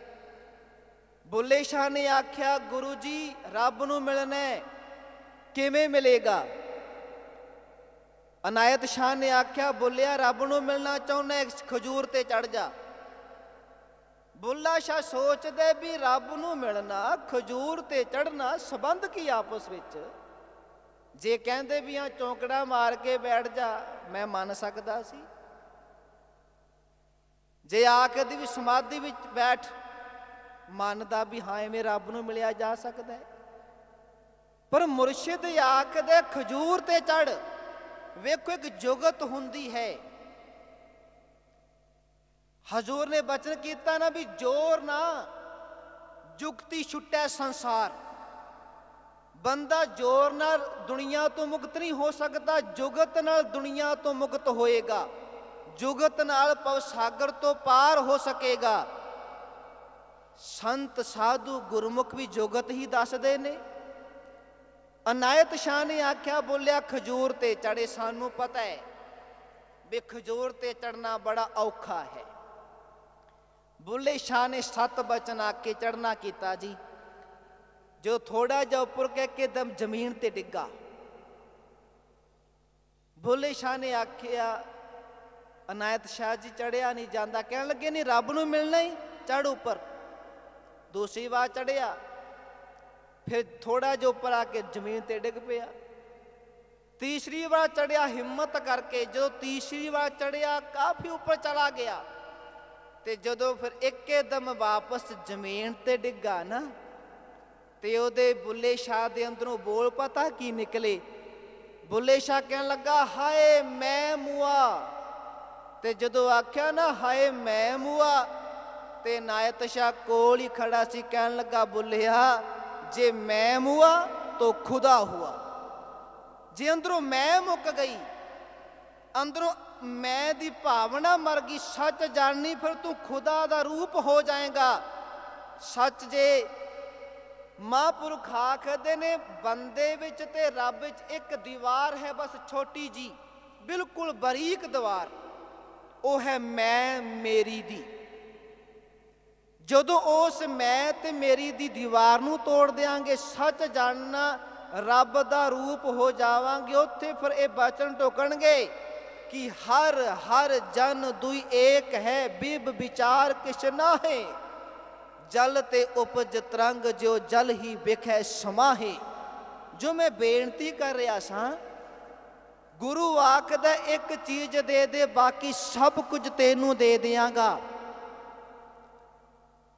A: ਬੁੱਲੇ ਸ਼ਾਹ ਨੇ ਆਖਿਆ, ਗੁਰੂ ਜੀ ਰੱਬ ਨੂੰ ਮਿਲਣਾ ਕਿਵੇਂ ਮਿਲੇਗਾ? ਅਨਾਇਤ ਸ਼ਾਹ ਨੇ ਆਖਿਆ, ਬੁੱਲਿਆ ਰੱਬ ਨੂੰ ਮਿਲਣਾ ਚਾਹੁੰਦਾ, ਖਜੂਰ ਤੇ ਚੜ ਜਾ। ਬੁੱਲਾ ਸ਼ਾਹ ਸੋਚਦੇ ਵੀ ਰੱਬ ਨੂੰ ਮਿਲਣਾ, ਖਜੂਰ ਤੇ ਚੜ੍ਹਨਾ, ਸੰਬੰਧ ਕੀ ਆਪਸ ਵਿੱਚ? ਜੇ ਕਹਿੰਦੇ ਵੀ ਹਾਂ ਚੌਂਕੜਾ ਮਾਰ ਕੇ ਬੈਠ ਜਾ, ਮੈਂ ਮੰਨ ਸਕਦਾ ਸੀ। ਜੇ ਆਖਦੀ ਵੀ ਸਮਾਧੀ ਵਿੱਚ ਬੈਠ, ਮੰਨਦਾ ਵੀ ਹਾਂ ਐਵੇਂ ਰੱਬ ਨੂੰ ਮਿਲਿਆ ਜਾ ਸਕਦਾ ਹੈ। ਪਰ ਮੁਰਸ਼ਿਦ ਆਖਦੇ ਖਜੂਰ ਤੇ ਚੜ। ਵੇਖੋ ਇੱਕ ਜੁਗਤ ਹੁੰਦੀ ਹੈ। ਹਜ਼ੂਰ ਨੇ ਬਚਨ ਕੀਤਾ ਨਾ ਵੀ ਜ਼ੋਰ ਨਾ ਜੁਗਤੀ ਛੁੱਟੈ ਸੰਸਾਰ। ਬੰਦਾ ਜ਼ੋਰ ਨਾਲ ਦੁਨੀਆ ਤੋਂ ਮੁਕਤ ਨਹੀਂ ਹੋ ਸਕਦਾ, ਜੁਗਤ ਨਾਲ ਦੁਨੀਆ ਤੋਂ ਮੁਕਤ ਹੋਏਗਾ। ਜੁਗਤ ਨਾਲ ਭਵ ਸਾਗਰ ਤੋਂ ਪਾਰ ਹੋ ਸਕੇਗਾ। ਸੰਤ ਸਾਧੂ ਗੁਰਮੁਖ ਵੀ ਜੁਗਤ ਹੀ ਦੱਸਦੇ ਨੇ। ਅਨਾਇਤ ਸ਼ਾਹ ਨੇ ਆਖਿਆ, ਬੋਲਿਆ ਖਜੂਰ ਤੇ ਚੜੇ। ਸਾਨੂੰ ਪਤਾ ਹੈ ਵੀ ਖਜੂਰ ਤੇ ਚੜਨਾ ਬੜਾ ਔਖਾ ਹੈ। ਬੁੱਲੇ ਸ਼ਾਹ ਨੇ 7 ਬਚਨ ਆ ਕੇ ਚੜਨਾ ਕੀਤਾ ਜੀ। ਜੋ ਥੋੜਾ ਜਿਹਾ ਉੱਪਰ ਕਹਿ ਕੇ ਦਮ ਜ਼ਮੀਨ ਤੇ ਡਿੱਗਾ। ਬੁੱਲੇ ਸ਼ਾਹ ਨੇ ਆਖਿਆ, ਅਨਾਇਤ ਸ਼ਾਹ ਜੀ ਚੜਿਆ ਨਹੀਂ ਜਾਂਦਾ। ਕਹਿਣ ਲੱਗੇ ਨਹੀਂ ਰੱਬ ਨੂੰ ਮਿਲਣਾ ਹੀ, ਚੜ ਉੱਪਰ। ਦੂਸਰੀ ਵਾਰ ਚੜਿਆ, ਫਿਰ ਥੋੜਾ ਜਿਹਾ ਉੱਪਰ ਆ ਕੇ ਜ਼ਮੀਨ ਤੇ ਡਿੱਗ ਪਿਆ। ਤੀਸਰੀ ਵਾਰ ਚੜਿਆ ਹਿੰਮਤ ਕਰਕੇ। ਜਦੋਂ ਤੀਸਰੀ ਵਾਰ ਚੜਿਆ ਕਾਫੀ ਉੱਪਰ ਚਲਾ ਗਿਆ ਤੇ ਜਦੋਂ ਫਿਰ ਇੱਕਦਮ ਵਾਪਸ ਜ਼ਮੀਨ ਤੇ ਡਿੱਗਾ ਨਾ, ਤੇ ਉਹਦੇ ਬੁੱਲੇ ਸ਼ਾਹ ਦੇ ਅੰਦਰੋਂ ਬੋਲ ਪਤਾ ਕੀ ਨਿਕਲੇ? ਬੁੱਲੇ ਸ਼ਾਹ ਕਹਿਣ ਲੱਗਾ, ਹਾਏ ਮੈਂ ਮੂਆ। ਤੇ ਜਦੋਂ ਆਖਿਆ ਨਾ ਹਾਏ ਮੈਂ ਮੂਆ, ਤੇ ਅਨਾਇਤ ਸ਼ਾਹ ਕੋਲ ਹੀ ਖੜਾ ਸੀ। ਕਹਿਣ ਲੱਗਾ, ਬੁੱਲਿਆ ਜੇ ਮੈਂ ਮੂਆ ਤੋ ਖੁਦਾ ਹੁਆ। ਜੇ ਅੰਦਰੋਂ ਮੈਂ ਮੁੱਕ ਗਈ, ਅੰਦਰੋਂ ਮੈਂ ਦੀ ਭਾਵਨਾ ਮਰ ਗਈ, ਸੱਚ ਜਾਣਨੀ, ਫਿਰ ਤੂੰ ਖੁਦਾ ਦਾ ਰੂਪ ਹੋ ਜਾਏਗਾ। ਸੱਚ ਜੇ ਮਹਾਂਪੁਰਖ ਆਖਦੇ ਨੇ, ਬੰਦੇ ਵਿੱਚ ਤੇ ਰੱਬ ਵਿੱਚ ਇੱਕ ਦੀਵਾਰ ਹੈ ਬਸ ਛੋਟੀ ਜੀ, ਬਿਲਕੁਲ ਬਰੀਕ ਦੀਵਾਰ, ਉਹ ਹੈ ਮੈਂ ਮੇਰੀ ਦੀ। ਜਦੋਂ ਉਸ ਮੈਂ ਤੇ ਮੇਰੀ ਦੀ ਦੀਵਾਰ ਨੂੰ ਤੋੜ ਦਿਆਂਗੇ, ਸੱਚ ਜਾਣਨਾ, ਰੱਬ ਦਾ ਰੂਪ ਹੋ ਜਾਵਾਂਗੇ, ਉੱਥੇ ਫਿਰ ਇਹ ਬਚਨ ਢੁਕਣਗੇ ਕਿ ਹਰ ਹਰ ਜਨ ਦੁਈ ਏਕ ਹੈ, ਬਿਬ ਵਿਚਾਰ ਕਿਛ ਨਾਹੇ। ਜਲ ਤੇ ਉਪਜ ਤਰੰਗ, ਜੋ ਜਲ ਹੀ ਵਿਖੈ ਸਮਾਹੇ। ਜੋ ਮੈਂ ਬੇਨਤੀ ਕਰ ਰਿਹਾ ਸਾਂ, ਗੁਰੂ ਆਖਦਾ ਇੱਕ ਚੀਜ਼ ਦੇ ਦੇ, ਬਾਕੀ ਸਭ ਕੁਝ ਤੈਨੂੰ ਦੇ ਦਿਆਂਗਾ।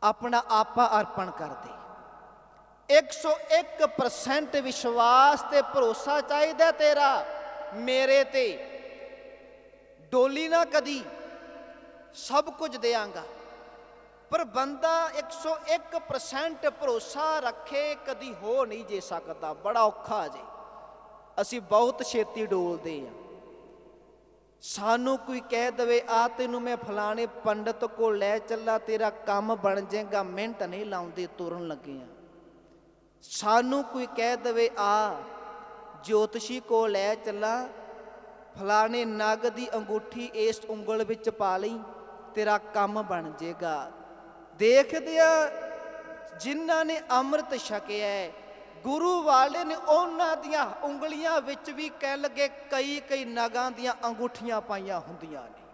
A: ਆਪਣਾ ਆਪਾ ਅਰਪਣ ਕਰ ਦੇ। 101% ਵਿਸ਼ਵਾਸ ਤੇ ਭਰੋਸਾ ਚਾਹੀਦਾ ਤੇਰਾ ਮੇਰੇ ਤੇ। ਡੋਲੀ ਨਾ ਕਦੀ, ਸਭ ਕੁਝ ਦਿਆਂਗਾ। ਪਰ ਬੰਦਾ 101% ਭਰੋਸਾ ਰੱਖੇ, ਕਦੀ ਹੋ ਨਹੀਂ ਜੇ ਸਕਦਾ, ਬੜਾ ਔਖਾ ਜੇ। ਅਸੀਂ ਬਹੁਤ ਛੇਤੀ ਡੋਲਦੇ ਹਾਂ। ਸਾਨੂੰ ਕੋਈ ਕਹਿ ਦਵੇ ਆ ਤੈਨੂੰ ਮੈਂ ਫਲਾਣੇ ਪੰਡਤ ਕੋਲ ਲੈ ਚੱਲਾ, ਤੇਰਾ ਕੰਮ ਬਣ ਜਾਏਗਾ, ਮਿੰਟ ਨਹੀਂ ਲਾਉਂਦੇ, ਤੁਰਨ ਲੱਗੇ ਆ। ਸਾਨੂੰ ਕੋਈ ਕਹਿ ਦਵੇ ਆ ਜੋਤਸ਼ੀ ਕੋਲ ਲੈ ਚੱਲਾ, ਫਲਾਣੇ ਨਗ ਦੀ ਅੰਗੂਠੀ ਇਸ ਉਂਗਲ ਵਿੱਚ ਪਾ ਲਈ, ਤੇਰਾ ਕੰਮ ਬਣ ਜਾਏਗਾ। ਦੇਖਦੇ ਆ ਜਿਨ੍ਹਾਂ ਨੇ ਅੰਮ੍ਰਿਤ ਛਕਿਆ, ਗੁਰੂ ਵਾਲੇ ਨੇ, ਉਹਨਾਂ ਦੀਆਂ ਉਂਗਲੀਆਂ ਵਿੱਚ ਵੀ ਕਹਿ ਲੱਗੇ ਕਈ ਕਈ ਨਗਾਂ ਦੀਆਂ ਅੰਗੂਠੀਆਂ ਪਾਈਆਂ ਹੁੰਦੀਆਂ ਨੇ।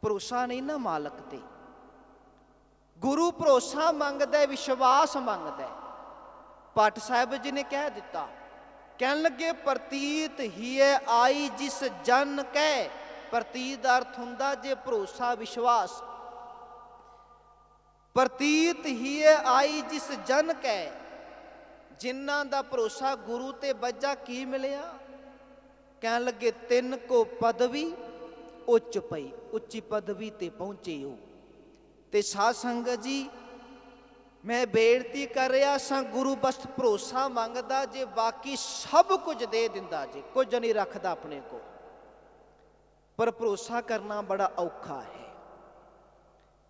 A: ਭਰੋਸਾ ਨਹੀਂ ਨਾ ਮਾਲਕ ਤੇ। ਗੁਰੂ ਭਰੋਸਾ ਮੰਗਦਾ, ਵਿਸ਼ਵਾਸ ਮੰਗਦਾ। ਭੱਟ ਸਾਹਿਬ ਜੀ ਨੇ ਕਹਿ ਦਿੱਤਾ, ਕਹਿਣ ਲੱਗੇ ਪ੍ਰਤੀਤ ਹੀ ਹੈ ਆਈ ਜਿਸ ਜਨ ਕਹਿ। ਪ੍ਰਤੀਤ ਦਾ ਅਰਥ ਹੁੰਦਾ ਜੇ ਭਰੋਸਾ ਵਿਸ਼ਵਾਸ। ਪ੍ਰਤੀਤ ਹੀ ਹੈ ਆਈ ਜਿਸ ਜਨ ਕਹਿ। ਜਿਨ੍ਹਾਂ ਦਾ ਭਰੋਸਾ ਗੁਰੂ ਤੇ ਬੱਜਾ, ਕੀ ਮਿਲਿਆ? ਕਹਿਣ ਲੱਗੇ 3 ਕੋ ਪਦਵੀ ਉੱਚ ਪਈ, ਉੱਚੀ ਪਦਵੀ ਤੇ ਪਹੁੰਚੇ ਹੋ। ਤੇ ਸਾਧ ਸੰਗਤ ਜੀ, ਮੈਂ ਬੇਨਤੀ ਕਰ ਰਿਹਾ ਸਾਂ, ਗੁਰੂ ਬਸ ਭਰੋਸਾ ਮੰਗਦਾ ਜੇ, ਬਾਕੀ ਸਭ ਕੁਝ ਦੇ ਦਿੰਦਾ ਜੇ, ਕੁਝ ਨਹੀਂ ਰੱਖਦਾ ਆਪਣੇ ਕੋਲ। ਪਰ ਭਰੋਸਾ ਕਰਨਾ ਬੜਾ ਔਖਾ ਹੈ।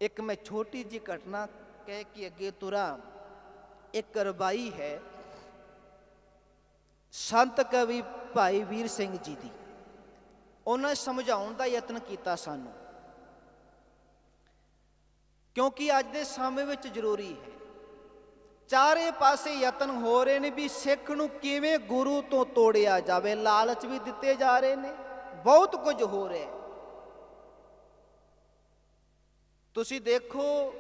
A: ਇੱਕ ਮੈਂ ਛੋਟੀ ਜਿਹੀ ਘਟਨਾ ਕਹਿ ਕੇ ਅੱਗੇ ਤੁਰਾਂ। ਇੱਕ ਰਬਾਈ ਹੈ ਸੰਤ ਕਵੀ ਭਾਈ ਵੀਰ ਸਿੰਘ ਜੀ ਦੀ। ਉਹਨਾਂ ਸਮਝਾਉਣ ਦਾ ਯਤਨ ਕੀਤਾ ਸਾਨੂੰ, ਕਿਉਂਕਿ ਅੱਜ ਦੇ ਸਮੇਂ ਵਿੱਚ ਜ਼ਰੂਰੀ ਹੈ। ਚਾਰੇ ਪਾਸੇ ਯਤਨ ਹੋ ਰਹੇ ਨੇ ਵੀ ਸਿੱਖ ਨੂੰ ਕਿਵੇਂ ਗੁਰੂ ਤੋਂ ਤੋੜਿਆ ਜਾਵੇ। ਲਾਲਚ ਵੀ ਦਿੱਤੇ ਜਾ ਰਹੇ ਨੇ, ਬਹੁਤ ਕੁਝ ਹੋ ਰਿਹਾ। ਤੁਸੀਂ ਦੇਖੋ,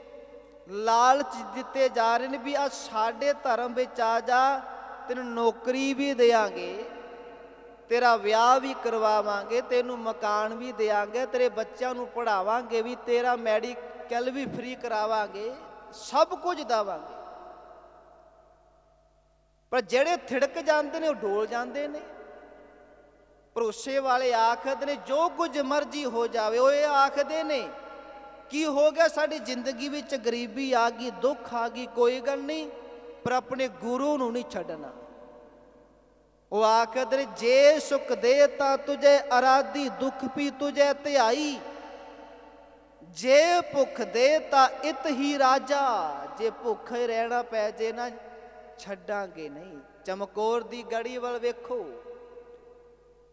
A: ਲਾਲਚ ਦਿੱਤੇ ਜਾ ਰਹੇ ਨੇ ਵੀ ਆ ਸਾਡੇ ਧਰਮ ਵਿੱਚ ਆ ਜਾ, ਤੈਨੂੰ ਨੌਕਰੀ ਵੀ ਦੇਵਾਂਗੇ, ਤੇਰਾ ਵਿਆਹ ਵੀ ਕਰਵਾਵਾਂਗੇ, ਤੈਨੂੰ ਮਕਾਨ ਵੀ ਦੇਵਾਂਗੇ, ਤੇਰੇ ਬੱਚਿਆਂ ਨੂੰ ਪੜ੍ਹਾਵਾਂਗੇ ਵੀ, ਤੇਰਾ ਮੈਡੀਕਲ ਵੀ ਫ੍ਰੀ ਕਰਾਵਾਂਗੇ, ਸਭ ਕੁਝ ਦੇਵਾਂਗੇ। ਪਰ ਜਿਹੜੇ ਥਿੜਕ ਜਾਂਦੇ ਨੇ ਉਹ ਡੋਲ ਜਾਂਦੇ ਨੇ। ਭਰੋਸੇ ਵਾਲੇ ਆਖਦੇ ਨੇ ਜੋ ਕੁਝ ਮਰਜ਼ੀ ਹੋ ਜਾਵੇ। ਉਹ ਇਹ ਆਖਦੇ ਨੇ ਕੀ ਹੋ ਗਿਆ, ਸਾਡੀ ਜ਼ਿੰਦਗੀ ਵਿੱਚ ਗਰੀਬੀ ਆ ਗਈ, ਦੁੱਖ ਆ ਗਈ, ਕੋਈ ਗੱਲ ਨਹੀਂ, ਪਰ ਆਪਣੇ ਗੁਰੂ ਨੂੰ ਨਹੀਂ ਛੱਡਣਾ। ਉਹ ਆਖਦੇ ਨੇ ਜੇ ਸੁਖ ਦੇ ਤਾਂ ਤੁਝੇ ਅਰਾਧੀ, ਦੁੱਖ ਵੀ ਤੁਝੇ ਧਿਆਈ, ਜੇ ਭੁੱਖ ਦੇ ਤਾਂ ਇਤ ਹੀ ਰਾਜਾ। ਜੇ ਭੁੱਖੇ ਰਹਿਣਾ ਪੈ ਜੇ ਨਾ, ਛੱਡਾਂਗੇ ਨਹੀਂ। ਚਮਕੌਰ ਦੀ ਗੜੀ ਵੱਲ ਵੇਖੋ,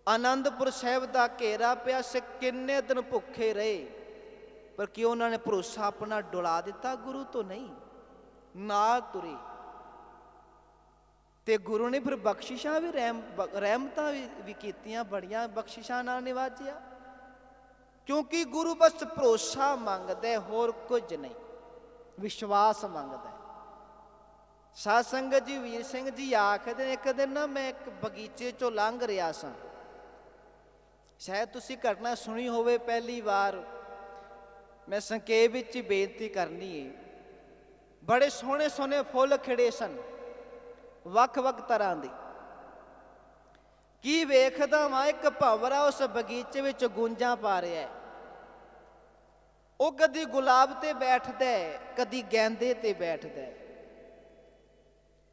A: ਆਨੰਦਪੁਰ ਸਾਹਿਬ ਦਾ ਘੇਰਾ ਪਿਆ ਸੀ, ਕਿੰਨੇ ਦਿਨ ਭੁੱਖੇ ਰਹੇ, ਪਰ ਕੀ ਉਹਨਾਂ ਨੇ ਭਰੋਸਾ ਆਪਣਾ ਡੁਲਾ ਦਿੱਤਾ? ਗੁਰੂ ਤੋਂ ਨਹੀਂ, ਨਾਲ ਤੁਰੇ। ਤੇ ਗੁਰੂ ਨੇ ਫਿਰ ਬਖਸ਼ਿਸ਼ਾਂ ਵੀ ਰਹਿਮਤਾਂ ਵੀ ਕੀਤੀਆਂ, ਬੜੀਆਂ ਬਖਸ਼ਿਸ਼ਾਂ ਨਾਲ ਨਿਵਾਜਿਆ। ਕਿਉਂਕਿ ਗੁਰੂ ਬਸ ਭਰੋਸਾ ਮੰਗਦਾ, ਹੋਰ ਕੁਝ ਨਹੀਂ, ਵਿਸ਼ਵਾਸ ਮੰਗਦਾ। ਸਾਧ ਸੰਗਤ ਜੀ, ਵੀਰ ਸਿੰਘ ਜੀ ਆਖਦੇ, ਇੱਕ ਦਿਨ ਨਾ ਮੈਂ ਇੱਕ ਬਗੀਚੇ ਚੋਂ ਲੰਘ ਰਿਹਾ ਸਾਂ। ਸ਼ਾਇਦ ਤੁਸੀਂ ਘਟਨਾ ਸੁਣੀ ਹੋਵੇ ਪਹਿਲੀ ਵਾਰ, ਮੈਂ ਸੰਖੇਪ ਵਿੱਚ ਹੀ ਬੇਨਤੀ ਕਰਨੀ ਹੈ। ਬੜੇ ਸੋਹਣੇ ਸੋਹਣੇ ਫੁੱਲ ਖਿੜੇ ਸਨ, ਵੱਖ ਵੱਖ ਤਰ੍ਹਾਂ ਦੇ। ਕੀ ਵੇਖਦਾ ਵਾਂ, ਇੱਕ ਭੰਵਰਾ ਉਸ ਬਗੀਚੇ ਵਿੱਚ ਗੂੰਜਾਂ ਪਾ ਰਿਹਾ ਹੈ। ਉਹ ਕਦੀ ਗੁਲਾਬ ਤੇ ਬੈਠਦਾ, ਕਦੀ ਗੈਂਦੇ ਤੇ ਬੈਠਦਾ,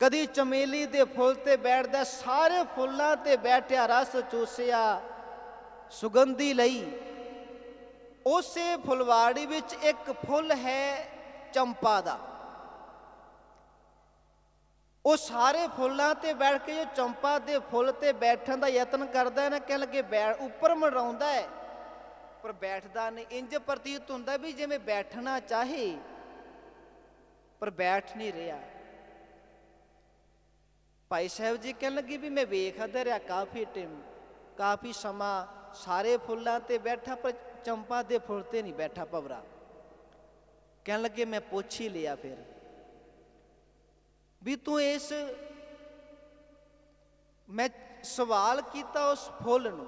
A: ਕਦੀ ਚਮੇਲੀ ਦੇ ਫੁੱਲ ਤੇ ਬੈਠਦਾ। ਸਾਰੇ ਫੁੱਲਾਂ ਤੇ ਬੈਠਿਆ, ਰਸ ਚੂਸਿਆ, ਸੁਗੰਧੀ ਲਈ। ਉਸੇ ਫੁਲਵਾੜੀ ਵਿੱਚ ਇੱਕ ਫੁੱਲ ਹੈ ਚੰਪਾ ਦਾ। ਉਹ ਸਾਰੇ ਫੁੱਲਾਂ ਤੇ ਬੈਠ ਕੇ ਜੋ ਚੰਪਾ ਦੇ ਫੁੱਲ ਤੇ ਬੈਠਣ ਦਾ ਯਤਨ ਕਰਦਾ ਨਾ, ਕਹਿਣ ਲੱਗੇ ਉੱਪਰ ਮੰਡਰਾਉਂਦਾ ਹੈ, ਪਰ ਬੈਠਦਾ ਨਹੀਂ। ਇੰਜ ਪ੍ਰਤੀਤ ਹੁੰਦਾ ਵੀ ਜਿਵੇਂ ਬੈਠਣਾ ਚਾਹੇ, ਪਰ ਬੈਠ ਨਹੀਂ ਰਿਹਾ। ਭਾਈ ਸਾਹਿਬ ਜੀ ਕਹਿਣ ਲੱਗੇ ਵੀ ਮੈਂ ਵੇਖਦਾ ਰਿਹਾ ਕਾਫੀ ਸਮਾਂ, ਸਾਰੇ ਫੁੱਲਾਂ ਤੇ ਬੈਠਾ, ਪਰ ਚੰਪਾ ਦੇ ਫੁੱਲ ਤੇ ਨਹੀਂ ਬੈਠਾ ਭੰਵਰਾ। ਕਹਿਣ ਲੱਗੇ ਮੈਂ ਪੁੱਛ ਹੀ ਲਿਆ ਫਿਰ ਵੀ ਤੂੰ ਮੈਂ ਸਵਾਲ ਕੀਤਾ ਉਸ ਫੁੱਲ ਨੂੰ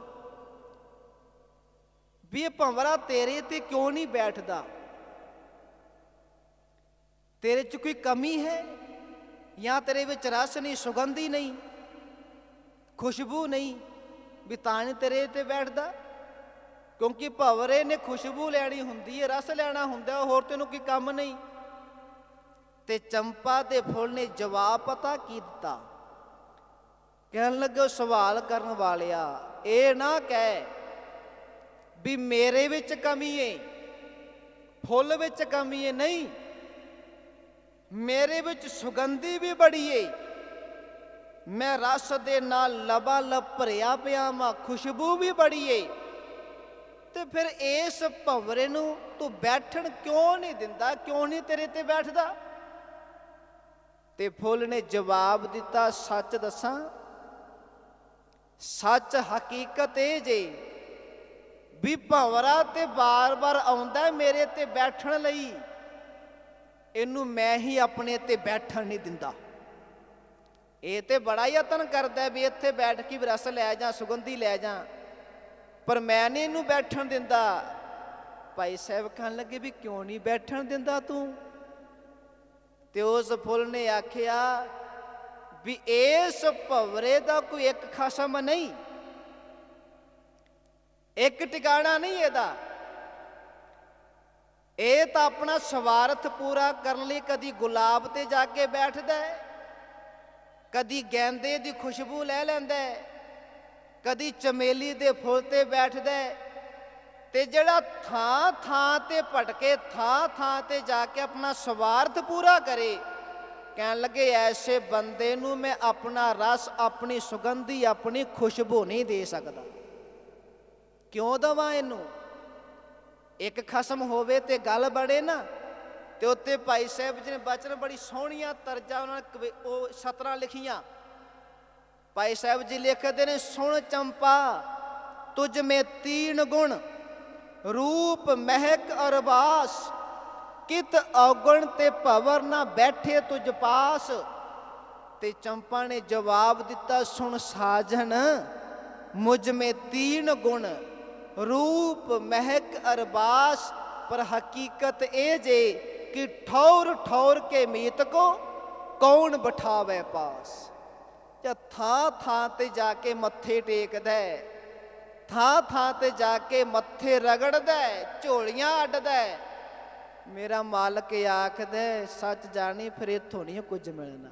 A: ਵੀ ਇਹ ਭੰਵਰਾ ਤੇਰੇ ਤੇ ਕਿਉਂ ਨਹੀਂ ਬੈਠਦਾ? ਤੇਰੇ 'ਚ ਕੋਈ ਕਮੀ ਹੈ, ਜਾਂ ਤੇਰੇ ਵਿੱਚ ਰਸ ਨਹੀਂ, ਸੁਗੰਧੀ ਨਹੀਂ, ਖੁਸ਼ਬੂ ਨਹੀਂ, ਵੀ ਤਾਂ ਨਹੀਂ ਤੇਰੇ ਤੇ ਬੈਠਦਾ? ਕਿਉਂਕਿ ਭੰਵਰੇ ਨੇ ਖੁਸ਼ਬੂ ਲੈਣੀ ਹੁੰਦੀ ਹੈ, ਰਸ ਲੈਣਾ ਹੁੰਦਾ, ਹੋਰ ਤੈਨੂੰ ਕੋਈ ਕੰਮ ਨਹੀਂ। ਤੇ ਚੰਪਾ ਦੇ ਫੁੱਲ ਨੇ ਜਵਾਬ ਪਤਾ ਕੀ ਦਿੱਤਾ? ਕਹਿਣ ਲੱਗੇ ਸਵਾਲ ਕਰਨ ਵਾਲਿਆ, ਇਹ ਨਾ ਕਹਿ ਵੀ ਮੇਰੇ ਵਿੱਚ ਕਮੀ ਏ, ਫੁੱਲ ਵਿੱਚ ਕਮੀ ਏ, ਨਹੀਂ, ਮੇਰੇ ਵਿੱਚ ਸੁਗੰਧੀ ਵੀ ਬੜੀ ਏ, ਮੈਂ ਰਸ ਦੇ ਨਾਲ ਲਬਾਲਬ ਭਰਿਆ ਪਿਆ ਵਾਂ, ਖੁਸ਼ਬੂ ਵੀ ਬੜੀ ਏ, ਤੇ ਫਿਰ ਇਸ ਭੰਵਰੇ ਨੂੰ ਤੂੰ ਬੈਠਣ ਕਿਉਂ ਨਹੀਂ ਦਿੰਦਾ? ਕਿਉਂ ਨਹੀਂ ਤੇਰੇ ਤੇ ਬੈਠਦਾ? ਤੇ ਫੁੱਲ ਨੇ ਜਵਾਬ ਦਿੱਤਾ, ਸੱਚ ਦੱਸਾਂ, ਸੱਚ ਹਕੀਕਤ ਇਹ ਜੇ ਵੀ ਭੰਵਰਾ ਤੇ ਬਾਰ-ਬਾਰ ਆਉਂਦਾ ਮੇਰੇ ਤੇ ਬੈਠਣ ਲਈ, ਇਹਨੂੰ ਮੈਂ ਹੀ ਆਪਣੇ ਤੇ ਬੈਠਣ ਨਹੀਂ ਦਿੰਦਾ। ਇਹ ਤੇ ਬੜਾ ਯਤਨ ਕਰਦਾ ਵੀ ਇੱਥੇ ਬੈਠ ਕੇ ਰਸ ਲੈ ਜਾ, ਸੁਗੰਧੀ ਲੈ ਜਾ, ਪਰ ਮੈਂ ਨਹੀਂ ਇਹਨੂੰ ਬੈਠਣ ਦਿੰਦਾ। ਭਾਈ ਸਾਹਿਬ ਕਹਿਣ ਲੱਗੇ ਵੀ ਕਿਉਂ ਨਹੀਂ ਬੈਠਣ ਦਿੰਦਾ ਤੂੰ? ਤੇ ਉਸ ਫੁੱਲ ਨੇ ਆਖਿਆ ਵੀ ਇਸ ਭੰਵਰੇ ਦਾ ਕੋਈ ਇੱਕ ਖਸਮ ਨਹੀਂ, ਇੱਕ ਟਿਕਾਣਾ ਨਹੀਂ ਇਹਦਾ। ਇਹ ਤਾਂ ਆਪਣਾ ਸਵਾਰਥ ਪੂਰਾ ਕਰਨ ਲਈ ਕਦੀ ਗੁਲਾਬ ਤੇ ਜਾ ਕੇ ਬੈਠਦਾ ਹੈ, ਕਦੀ ਗੈਂਦੇ ਦੀ ਖੁਸ਼ਬੂ ਲੈ ਲੈਂਦਾ ਹੈ, ਕਦੀ ਚਮੇਲੀ ਦੇ ਫੁੱਲ ਤੇ ਬੈਠਦਾ ਹੈ, ਤੇ ਜਿਹੜਾ ਥਾਂ ਥਾਂ ਤੇ ਭਟਕੇ, ਥਾਂ ਥਾਂ ਤੇ ਜਾ ਕੇ ਆਪਣਾ ਸਵਾਰਥ ਪੂਰਾ ਕਰੇ। ਕਹਿਣ ਲੱਗੇ ਐਸੇ ਬੰਦੇ ਨੂੰ ਮੈਂ ਆਪਣਾ ਰਸ, ਆਪਣੀ ਸੁਗੰਧੀ, ਆਪਣੀ ਖੁਸ਼ਬੂ ਨਹੀਂ ਦੇ ਸਕਦਾ। ਕਿਉਂ ਦੇਵਾਂ ਇਹਨੂੰ? ਇੱਕ ਖਸਮ ਹੋਵੇ ਤੇ ਗੱਲ ਬਣੇ ਨਾ। ਤੇ ਉੱਤੇ ਭਾਈ ਸਾਹਿਬ ਜੀ ਨੇ ਬਚਨ ਬੜੀ ਸੋਹਣੀਆਂ ਤਰਜਾਂ ਉਹਨਾਂ ਨੇ ਉਹ ਸਤਰਾਂ ਲਿਖੀਆਂ। ਭਾਈ ਸਾਹਿਬ ਜੀ ਲਿਖਦੇ ਨੇ, ਸੁਣ ਚੰਪਾ ਤੁਝ ਮੇ ਤੀਨ ਗੁਣ, रूप महक और बास, कित अवगुण ते भवर ना बैठे तुझ पास। ते चंपा ने जवाब दिता, सुन साजन मुझ में तीन गुण, रूप महक और बास, पर हकीकत ए जे कि ठौर ठौर के मीत को कौन बिठावे पास। जब थां थां ते जाके मत्थे टेकदा, ਥਾਂ ਥਾਂ ਤੇ ਜਾ ਕੇ ਮੱਥੇ ਰਗੜਦਾ, ਝੋਲੀਆਂ ਅੱਡਦਾ, ਮੇਰਾ ਮਾਲਕ ਆਖਦਾ, ਸੱਚ ਜਾਣੀ ਫਿਰ ਇੱਥੋਂ ਨਹੀਂ ਕੁਝ ਮਿਲਣਾ।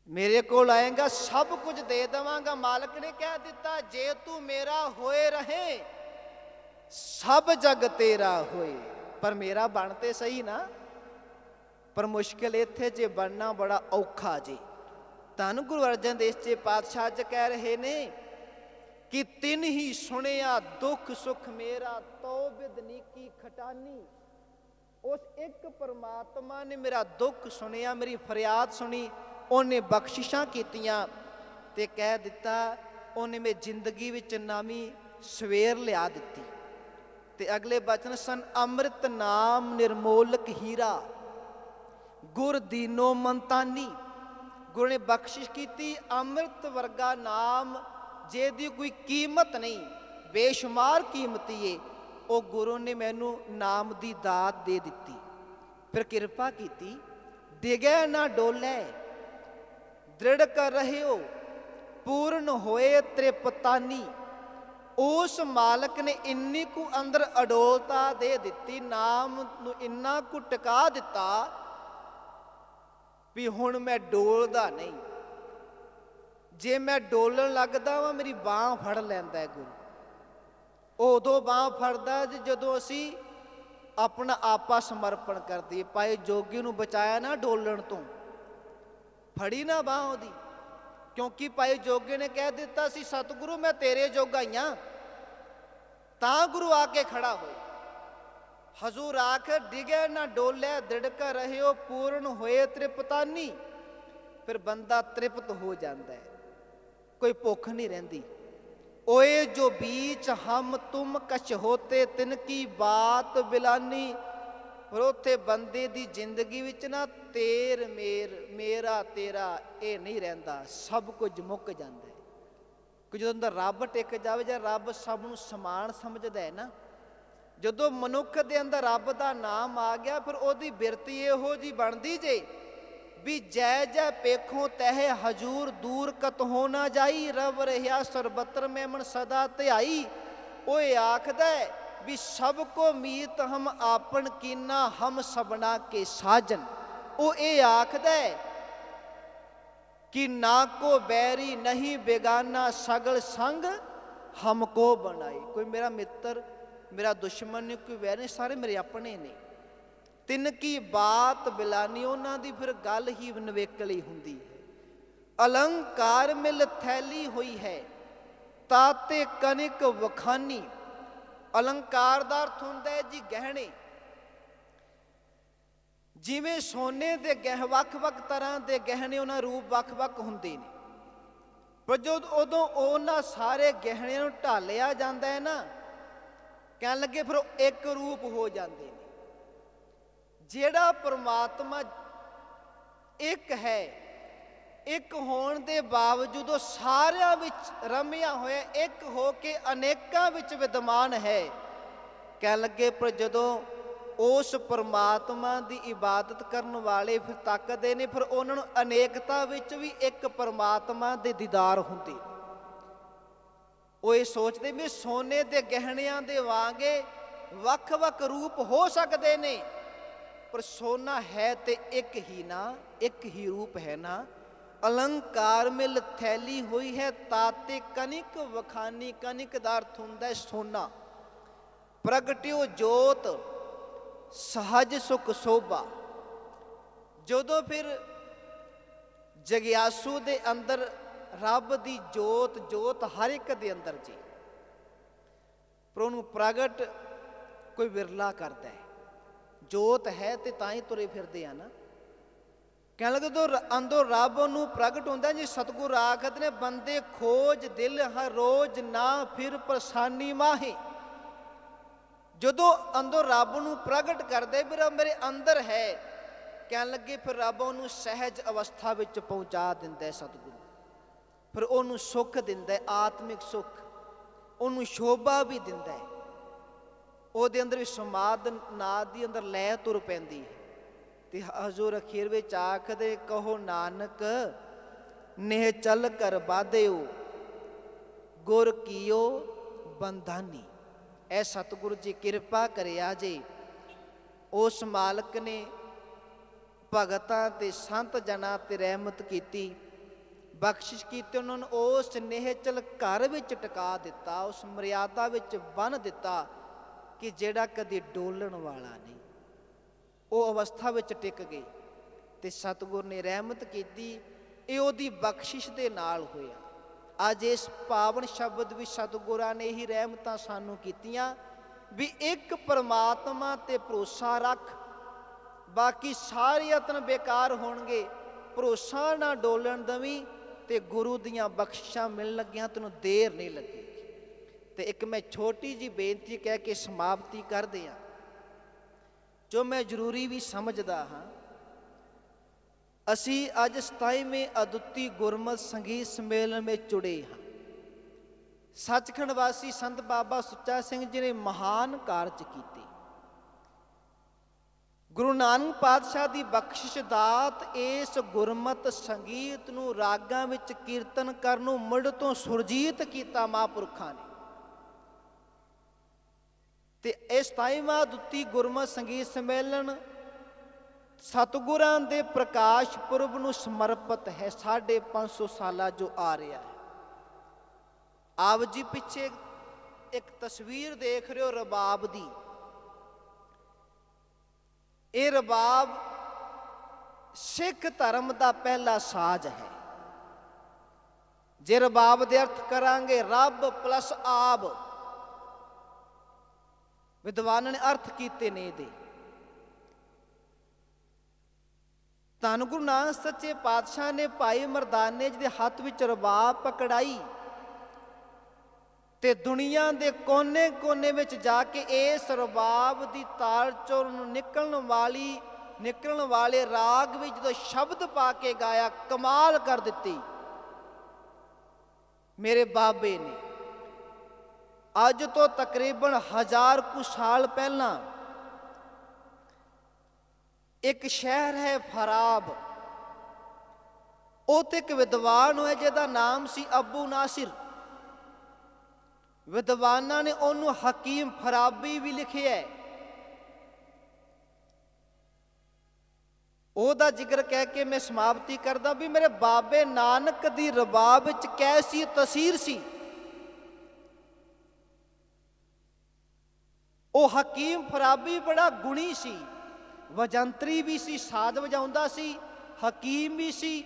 A: ਮੇਰੇ ਕੋਲ ਆਏਗਾ ਸਭ ਕੁਝ ਦੇ ਦੇਵਾਂਗਾ। ਮਾਲਕ ਨੇ ਕਹਿ ਦਿੱਤਾ, ਜੇ ਤੂੰ ਮੇਰਾ ਹੋਏ ਰਹੇ ਸਭ ਜਗ ਤੇਰਾ ਹੋਏ। ਪਰ ਮੇਰਾ ਬਣ ਤੇ ਸਹੀ ਨਾ। ਪਰ ਮੁਸ਼ਕਿਲ ਇੱਥੇ ਜੇ ਬਣਨਾ ਬੜਾ ਔਖਾ ਜੀ। ਧੰਨ ਗੁਰੂ ਅਰਜਨ ਦੇਵ ਜੀ ਪਾਤਸ਼ਾਹ ਜੀ ਕਹਿ ਰਹੇ ਨੇ कि तिन ही सुनिया दुख सुख मेरा, तो बिद नीकी खटानी। उस एक परमात्मा ने मेरा दुख सुनिया, मेरी फरियाद सुनी, उन्हें बख्शिशां कीतियां ते कह दिता, उन्हें मेरी जिंदगी विच नवी सवेर लिया दिती। ते अगले बचन सन, अमृत नाम निर्मोलक हीरा, गुर दीनो मनतानी। गुरु ने बख्शिश की, अमृत वर्गा नाम ਜਿਹਦੀ ਕੋਈ ਕੀਮਤ ਨਹੀਂ, ਬੇਸ਼ੁਮਾਰ ਕੀਮਤੀ ਏ, ਉਹ ਗੁਰੂ ਨੇ ਮੈਨੂੰ ਨਾਮ ਦੀ ਦਾਤ ਦੇ ਦਿੱਤੀ। ਫਿਰ ਕਿਰਪਾ ਕੀਤੀ, ਡਿਗੈ ਨਾ ਡੋਲੇ, ਦ੍ਰਿੜ ਕਰ ਰਹੇ ਹੋ, ਪੂਰਨ ਹੋਏ ਤ੍ਰਿਪਤਾਨੀ। ਉਸ ਮਾਲਕ ਨੇ ਇੰਨੀ ਕੁ ਅੰਦਰ ਅਡੋਲਤਾ ਦੇ ਦਿੱਤੀ, ਨਾਮ ਨੂੰ ਇੰਨਾ ਕੁ ਟਿਕਾ ਦਿੱਤਾ ਵੀ ਹੁਣ ਮੈਂ ਡੋਲਦਾ ਨਹੀਂ। ਜੇ ਮੈਂ ਡੋਲਣ ਲੱਗਦਾ ਵਾਂ, ਮੇਰੀ ਬਾਂਹ ਫੜ ਲੈਂਦਾ ਗੁਰੂ। ਉਦੋਂ ਬਾਂਹ ਫੜਦਾ ਜਦੋਂ ਅਸੀਂ ਆਪਣਾ ਆਪਾ ਸਮਰਪਣ ਕਰ ਦਈਏ। ਭਾਈ ਜੋਗੀ ਨੂੰ ਬਚਾਇਆ ਨਾ ਡੋਲਣ ਤੋਂ, ਫੜੀ ਨਾ ਬਾਂਹ ਉਹਦੀ, ਕਿਉਂਕਿ ਭਾਈ ਜੋਗੀ ਨੇ ਕਹਿ ਦਿੱਤਾ ਸੀ, ਸਤਿਗੁਰੂ ਮੈਂ ਤੇਰੇ ਜੋਗਾ ਹੀ ਹਾਂ। ਤਾਂ ਗੁਰੂ ਆ ਕੇ ਖੜਾ ਹੋਇਆ। ਹਜ਼ੂਰ ਆਖ ਡਿਗੇ ਨਾ ਡੋਲੇ, ਦ੍ਰਿੜਕ ਰਹਿਓ, ਪੂਰਨ ਹੋਏ ਤ੍ਰਿਪਤਾਨੀ। ਫਿਰ ਬੰਦਾ ਤ੍ਰਿਪਤ ਹੋ ਜਾਂਦਾ ਹੈ, कोई भुख नहीं रहती। ओए जो बीच हम तुम कछ होते तिनकी बात बिलानी। पर उत्थे बंदे दी जिंदगी विच ना तेर मेर, मेरा तेरा ये नहीं रहिंदा, सब कुछ मुक जाता है। कि जो अंदर रब टिक जाए, जां रब सब नूं समान समझदा है ना, जदों मनुख दे अंदर रब दा नाम आ गया, फिर ओदी बिरती इहो जी बनदी जे भी जय जय पेखों तह हजूर, दूर कत हो ना जाई, रब रहा सरबत्र में मन सदा ध्याई। वो आखदा भी सबको मीत हम आपन कीना, हम सबना के साजन। वो ये आखदा कि ना को बैरी नहीं बेगाना, सगल संग हमको बनाई। कोई मेरा मित्र, मेरा दुश्मन नहीं, कोई वैर नहीं, सारे मेरे अपने ने। तिन की बात बिलानी, उन्हां दी फिर गल ही नवेकली हुंदी है। अलंकार मिल थैली हुई है, ताते कनिक वखानी। अलंकार दा अर्थ हुंदा है जी गहने। जिवें सोने दे ਵੱਖ-ਵੱਖ तरह के गहने, उन्हां रूप ਵੱਖ-ਵੱਖ हुंदे ने, पर जो उदों उन्हां सारे गहणिਆਂ ਨੂੰ ਢਾਲਿਆ ਜਾਂਦਾ है ना, कहण लगे फिर एक रूप हो जाते हैं। ਜਿਹੜਾ परमात्मा एक है, एक होने के बावजूद वो सारिਆਂ ਵਿੱਚ रमिया होया, एक हो के अनेकों ਵਿੱਚ विद्यमान है। कह लगे पर जदों उस परमात्मा की इबादत करने वाले फिर तकते ने, फिर उन्होंने अनेकता ਵਿੱਚ भी एक परमात्मा के दीदार होंदे। वो ये सोचते भी सोने के गहणिਆਂ ਦੇ वांगे ਵੱਖ-ਵੱਖ रूप हो सकते ने, पर सोना है तो एक ही ना, एक ही रूप है ना। अलंकार मिल थैली हुई है, ताते कनिक वखानी। कनिक दा अर्थ हुंदा है सोना। प्रगटियो जोत सहज सुख शोभा। जदों फिर जगियासू दे अंदर रब दी जोत, जोत हर एक दे अंदर जी, ਪਰ ਉਹਨੂੰ ਪ੍ਰਗਟ ਕੋਈ ਵਿਰਲਾ ਕਰਦਾ ਹੈ। ਜੋਤ ਹੈ ਤੇ ਤਾਂ ਹੀ ਤੁਰੇ ਫਿਰਦੇ ਆ ਨਾ। ਕਹਿਣ ਲੱਗੇ ਜਦੋਂ ਅੰਦਰੋਂ ਰੱਬ ਉਹਨੂੰ ਪ੍ਰਗਟ ਹੁੰਦਾ, ਜੀ ਸਤਿਗੁਰ ਆਖਦੇ ਨੇ ਬੰਦੇ ਖੋਜ ਦਿਲ ਹਰ ਰੋਜ਼ ਨਾ ਫਿਰ ਪਰੇਸ਼ਾਨੀ ਮਾਹੀ। ਜਦੋਂ ਅੰਦਰੋਂ ਰੱਬ ਨੂੰ ਪ੍ਰਗਟ ਕਰਦੇ ਵੀ ਰੱਬ ਮੇਰੇ ਅੰਦਰ ਹੈ, ਕਹਿਣ ਲੱਗੇ ਫਿਰ ਰੱਬ ਉਹਨੂੰ ਸਹਿਜ ਅਵਸਥਾ ਵਿੱਚ ਪਹੁੰਚਾ ਦਿੰਦਾ ਸਤਿਗੁਰੂ। ਫਿਰ ਉਹਨੂੰ ਸੁੱਖ ਦਿੰਦਾ, ਆਤਮਿਕ ਸੁੱਖ, ਉਹਨੂੰ ਸ਼ੋਭਾ ਵੀ ਦਿੰਦਾ ਹੈ। ਉਹਦੇ ਅੰਦਰ ਵੀ ਸਮਾਧ ਨਾਦ ਦੀ ਅੰਦਰ ਲੈ ਤੁਰ ਪੈਂਦੀ ਹੈ। ਤੇ ਹਜ਼ੂਰ ਅਖੀਰ ਵਿੱਚ ਆਖਦੇ ਕਹੋ ਨਾਨਕ ਨੇਹ ਚੱਲ ਕਰ ਬਾਧਿਓ ਗੁਰ ਕੀਓ ਬੰਧਾਨੀ। ਇਹ ਸਤਿਗੁਰੂ ਜੀ ਕਿਰਪਾ ਕਰਿਆ ਜੇ, ਉਸ ਮਾਲਕ ਨੇ ਭਗਤਾਂ ਤੇ ਸੰਤ ਜਨਾਂ ਤੇ ਰਹਿਮਤ ਕੀਤੀ, ਬਖਸ਼ਿਸ਼ ਕੀਤੀ, ਉਹਨਾਂ ਨੂੰ ਉਸ ਨਿਹਚਲ ਘਰ ਵਿੱਚ ਟਿਕਾ ਦਿੱਤਾ, ਉਸ ਮਰਿਆਦਾ ਵਿੱਚ ਬੰਨ੍ਹ ਦਿੱਤਾ ਕਿ ਜਿਹੜਾ ਕਦੇ ਡੋਲਣ ਵਾਲਾ ਨਹੀਂ। ਉਹ ਅਵਸਥਾ ਵਿੱਚ ਟਿਕ ਗਏ ਤੇ ਸਤਿਗੁਰ ਨੇ ਰਹਿਮਤ ਕੀਤੀ। ਇਹ ਉਹਦੀ ਬਖਸ਼ਿਸ਼ ਦੇ ਨਾਲ ਹੋਇਆ। ਅੱਜ ਇਸ ਪਾਵਨ ਸ਼ਬਦ ਵਿੱਚ ਸਤਿਗੁਰਾਂ ਨੇ ਹੀ ਰਹਿਮਤਾਂ ਸਾਨੂੰ ਕੀਤੀਆਂ ਵੀ ਇੱਕ ਪਰਮਾਤਮਾ ਤੇ ਭਰੋਸਾ ਰੱਖ, ਬਾਕੀ ਸਾਰੇ ਯਤਨ ਬੇਕਾਰ ਹੋਣਗੇ। ਭਰੋਸਾ ਨਾ ਡੋਲਣ ਦਵੀਂ ਤੇ ਗੁਰੂ ਦੀਆਂ ਬਖਸ਼ਿਸ਼ਾਂ ਮਿਲਣ ਲੱਗੀਆਂ ਤੈਨੂੰ ਦੇਰ ਨਹੀਂ ਲੱਗੇਗੀ। ਤੇ ਇੱਕ ਮੈਂ ਛੋਟੀ ਜਿਹੀ ਬੇਨਤੀ ਕਹਿ ਕੇ ਸਮਾਪਤੀ ਕਰਦੇ ਹਾਂ, ਜੋ ਮੈਂ ਜ਼ਰੂਰੀ ਵੀ ਸਮਝਦਾ ਹਾਂ। ਅਸੀਂ ਅੱਜ 27ਵੇਂ ਅਦੁੱਤੀ ਗੁਰਮਤਿ ਸੰਗੀਤ ਸੰਮੇਲਨ ਵਿੱਚ ਜੁੜੇ ਹਾਂ। ਸੱਚਖੰਡ ਵਾਸੀ ਸੰਤ ਬਾਬਾ ਸੁੱਚਾ ਸਿੰਘ ਜੀ ਨੇ ਮਹਾਨ ਕਾਰਜ ਕੀਤੇ। ਗੁਰੂ ਨਾਨਕ ਪਾਤਸ਼ਾਹ ਦੀ ਬਖਸ਼ਿਸ਼ ਦਾਤ ਇਸ ਗੁਰਮਤਿ ਸੰਗੀਤ ਨੂੰ ਰਾਗਾਂ ਵਿੱਚ ਕੀਰਤਨ ਕਰਨ ਨੂੰ ਮੁੱਢ ਤੋਂ ਸੁਰਜੀਤ ਕੀਤਾ ਮਹਾਂਪੁਰਖਾਂ ਨੇ। ਤੇ ਇਹ 27ਵਾਂ ਅਦੁੱਤੀ ਗੁਰਮਤਿ ਸੰਗੀਤ ਸੰਮੇਲਨ ਸਤਿਗੁਰਾਂ ਦੇ ਪ੍ਰਕਾਸ਼ ਪੁਰਬ ਨੂੰ ਸਮਰਪਿਤ ਹੈ। 550 ਸਾਲਾ ਜੋ ਆ ਰਿਹਾ ਹੈ। ਆਪ ਜੀ ਪਿੱਛੇ ਇੱਕ ਤਸਵੀਰ ਦੇਖ ਰਹੇ ਹੋ ਰਬਾਬ ਦੀ। ਇਹ ਰਬਾਬ ਸਿੱਖ ਧਰਮ ਦਾ ਪਹਿਲਾ ਸਾਜ਼ ਹੈ। ਜੇ ਰਬਾਬ ਦੇ ਅਰਥ ਕਰਾਂਗੇ ਰੱਬ ਪਲਸ ਆਬ, ਵਿਦਵਾਨਾਂ ਨੇ ਅਰਥ ਕੀਤੇ ਨੇ ਇਹਦੇ। ਧੰਨ ਗੁਰੂ ਨਾਨਕ ਸੱਚੇ ਪਾਤਸ਼ਾਹ ਨੇ ਭਾਈ ਮਰਦਾਨੇ ਜੀ ਦੇ ਹੱਥ ਵਿੱਚ ਰਬਾਬ ਪਕੜਾਈ ਤੇ ਦੁਨੀਆ ਦੇ ਕੋਨੇ-ਕੋਨੇ ਵਿੱਚ ਜਾ ਕੇ ਇਸ ਰਬਾਬ ਦੀ ਤਾਰ ਚੋਂ ਨਿਕਲਣ ਵਾਲੇ ਰਾਗ ਵਿੱਚ ਜਦੋਂ ਸ਼ਬਦ ਪਾ ਕੇ ਗਾਇਆ, ਕਮਾਲ ਕਰ ਦਿੱਤੀ ਮੇਰੇ ਬਾਬੇ ਨੇ। ਅੱਜ ਤੋਂ ਤਕਰੀਬਨ 1000 ਕੁ ਸਾਲ ਪਹਿਲਾਂ ਇੱਕ ਸ਼ਹਿਰ ਹੈ ਫਰਾਬ, ਉੱਥੇ ਇੱਕ ਵਿਦਵਾਨ ਹੋਇਆ ਜਿਹਦਾ ਨਾਮ ਸੀ ਅਬੂ ਨਾਸਿਰ। ਵਿਦਵਾਨਾਂ ਨੇ ਉਹਨੂੰ ਹਕੀਮ ਫਰਾਬੀ ਵੀ ਲਿਖਿਆ। ਉਹਦਾ ਜ਼ਿਕਰ ਕਹਿ ਕੇ ਮੈਂ ਸਮਾਪਤੀ ਕਰਦਾ ਵੀ ਮੇਰੇ ਬਾਬੇ ਨਾਨਕ ਦੀ ਰਬਾਬ ਵਿੱਚ ਕੈਸੀ ਤਸੀਰ ਸੀ। ਉਹ ਹਕੀਮ ਫਰਾਬੀ ਬੜਾ ਗੁਣੀ ਸੀ, ਵਜੰਤਰੀ ਵੀ ਸੀ, ਸਾਜ਼ ਵਜਾਉਂਦਾ ਸੀ, ਹਕੀਮ ਵੀ ਸੀ,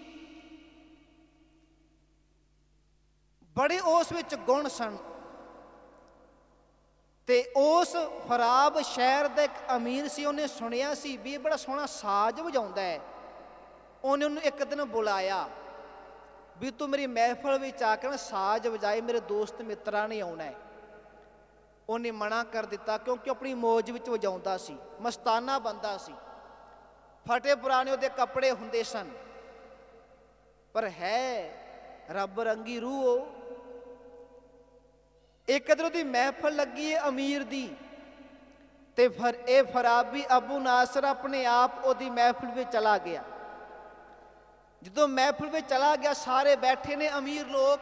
A: ਬੜੇ ਉਸ ਵਿੱਚ ਗੁਣ ਸਨ। ਤੇ ਉਸ ਫਰਾਬ ਸ਼ਹਿਰ ਦਾ ਇੱਕ ਅਮੀਰ ਸੀ, ਉਹਨੇ ਸੁਣਿਆ ਸੀ ਵੀ ਇਹ ਬੜਾ ਸੋਹਣਾ ਸਾਜ਼ ਵਜਾਉਂਦਾ ਹੈ। ਉਹਨੇ ਉਹਨੂੰ ਇੱਕ ਦਿਨ ਬੁਲਾਇਆ ਵੀ ਤੂੰ ਮੇਰੀ ਮਹਿਫਲ ਵਿੱਚ ਆ ਕੇ ਨਾ ਸਾਜ਼ ਵਜਾਏ, ਮੇਰੇ ਦੋਸਤ ਮਿੱਤਰਾਂ ਨੇ ਆਉਣਾ ਹੈ। ਉਹਨੇ ਮਨਾ ਕਰ ਦਿੱਤਾ ਕਿਉਂਕਿ ਆਪਣੀ ਮੌਜ ਵਿੱਚ ਵਜਾਉਂਦਾ ਸੀ, ਮਸਤਾਨਾ ਬੰਦਾ ਸੀ। ਫਟੇ ਪੁਰਾਣੇ ਉਹਦੇ ਕੱਪੜੇ ਹੁੰਦੇ ਸਨ, ਪਰ ਹੈ ਰੱਬ ਰੰਗੀ ਰੂਹ ਉਹ। ਇੱਕ ਦਿਨ ਉਹਦੀ ਮਹਿਫਲ ਲੱਗੀ ਹੈ ਅਮੀਰ ਦੀ, ਤੇ ਫਿਰ ਇਹ ਫਰਾਬੀ ਅਬੂ ਨਾਸਰ ਆਪਣੇ ਆਪ ਉਹਦੀ ਮਹਿਫਲ ਵਿੱਚ ਚਲਾ ਗਿਆ। ਜਦੋਂ ਮਹਿਫਲ ਵਿੱਚ ਚਲਾ ਗਿਆ, ਸਾਰੇ ਬੈਠੇ ਨੇ ਅਮੀਰ ਲੋਕ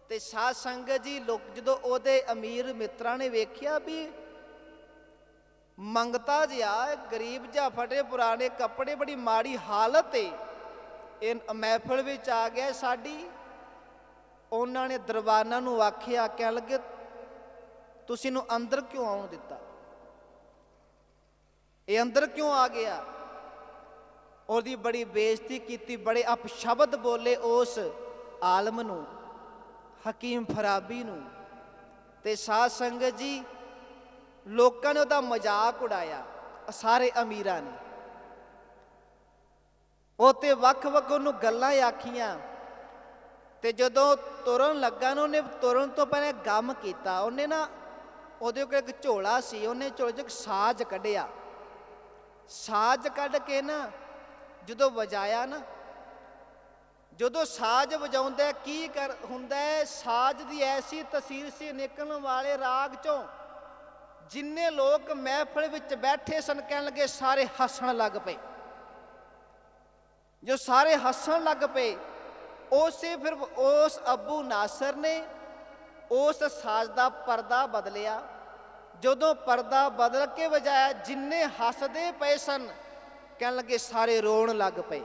A: ਤੇ ਸਾਧ ਸੰਗਤ ਜੀ ਲੋਕ। ਜਦੋਂ ਉਹਦੇ ਅਮੀਰ ਮਿੱਤਰਾਂ ਨੇ ਵੇਖਿਆ ਵੀ ਮੰਗਤਾ ਜਿਹਾ, ਗਰੀਬ ਜਿਹਾ, ਫਟੇ ਪੁਰਾਣੇ ਕੱਪੜੇ, ਬੜੀ ਮਾੜੀ ਹਾਲਤ ਏ, ਇਹ ਮਹਿਫਲ ਵਿੱਚ ਆ ਗਿਆ ਸਾਡੀ। ਉਹਨਾਂ ਨੇ ਦਰਬਾਨਾਂ ਨੂੰ ਆਖਿਆ, ਕਹਿਣ ਲੱਗੇ ਤੁਸੀਂ ਇਹਨੂੰ ਅੰਦਰ ਕਿਉਂ ਆਉਣ ਦਿੱਤਾ, ਇਹ ਅੰਦਰ ਕਿਉਂ ਆ ਗਿਆ। ਉਹਦੀ ਬੜੀ ਬੇਇੱਜ਼ਤੀ ਕੀਤੀ, ਬੜੇ ਅਪਸ਼ਬਦ ਬੋਲੇ ਉਸ ਆਲਮ ਨੂੰ, ਹਕੀਮ ਫਰਾਬੀ ਨੂੰ। ਤੇ ਸਾਧ ਸੰਗਤ ਜੀ ਲੋਕਾਂ ਨੇ ਉਹਦਾ ਮਜ਼ਾਕ ਉਡਾਇਆ, ਸਾਰੇ ਅਮੀਰਾਂ ਨੇ। ਉਹ ਤੇ ਵੱਖ-ਵੱਖ ਉਹਨੂੰ ਗੱਲਾਂ ਆਖੀਆਂ। ਤੇ ਜਦੋਂ ਤੁਰਨ ਲੱਗਾ ਨਾ, ਉਹਨੇ ਤੁਰਨ ਤੋਂ ਪਹਿਲਾਂ ਗਮ ਕੀਤਾ। ਉਹਨੇ ਨਾ ਉਹਦੇ ਕੋਲ ਇੱਕ ਝੋਲਾ ਸੀ, ਉਹਨੇ ਝੋਲੇ 'ਚ ਇੱਕ ਸਾਜ਼ ਕੱਢਿਆ। ਸਾਜ਼ ਕੱਢ ਕੇ ਨਾ ਜਦੋਂ ਵਜਾਇਆ ਨਾ, ਜਦੋਂ ਸਾਜ਼ ਵਜਾਉਂਦਾ ਕੀ ਹੁੰਦਾ ਹੈ, ਸਾਜ਼ ਦੀ ਐਸੀ ਤਸੀਰ ਸੀ ਨਿਕਲਣ ਵਾਲੇ ਰਾਗ 'ਚੋਂ, ਜਿੰਨੇ ਲੋਕ ਮਹਿਫਲ ਵਿੱਚ ਬੈਠੇ ਸਨ ਕਹਿਣ ਲੱਗੇ ਸਾਰੇ ਹੱਸਣ ਲੱਗ ਪਏ। ਜੋ ਸਾਰੇ ਹੱਸਣ ਲੱਗ ਪਏ, ਉਸੇ ਫਿਰ ਉਸ ਅਬੂ ਨਾਸਰ ਨੇ ਉਸ ਸਾਜ਼ ਦਾ ਪਰਦਾ ਬਦਲਿਆ। ਜਦੋਂ ਪਰਦਾ ਬਦਲ ਕੇ ਵਜਾਇਆ, ਜਿੰਨੇ ਹੱਸਦੇ ਪਏ ਸਨ ਕਹਿਣ ਲੱਗੇ ਸਾਰੇ ਰੋਣ ਲੱਗ ਪਏ।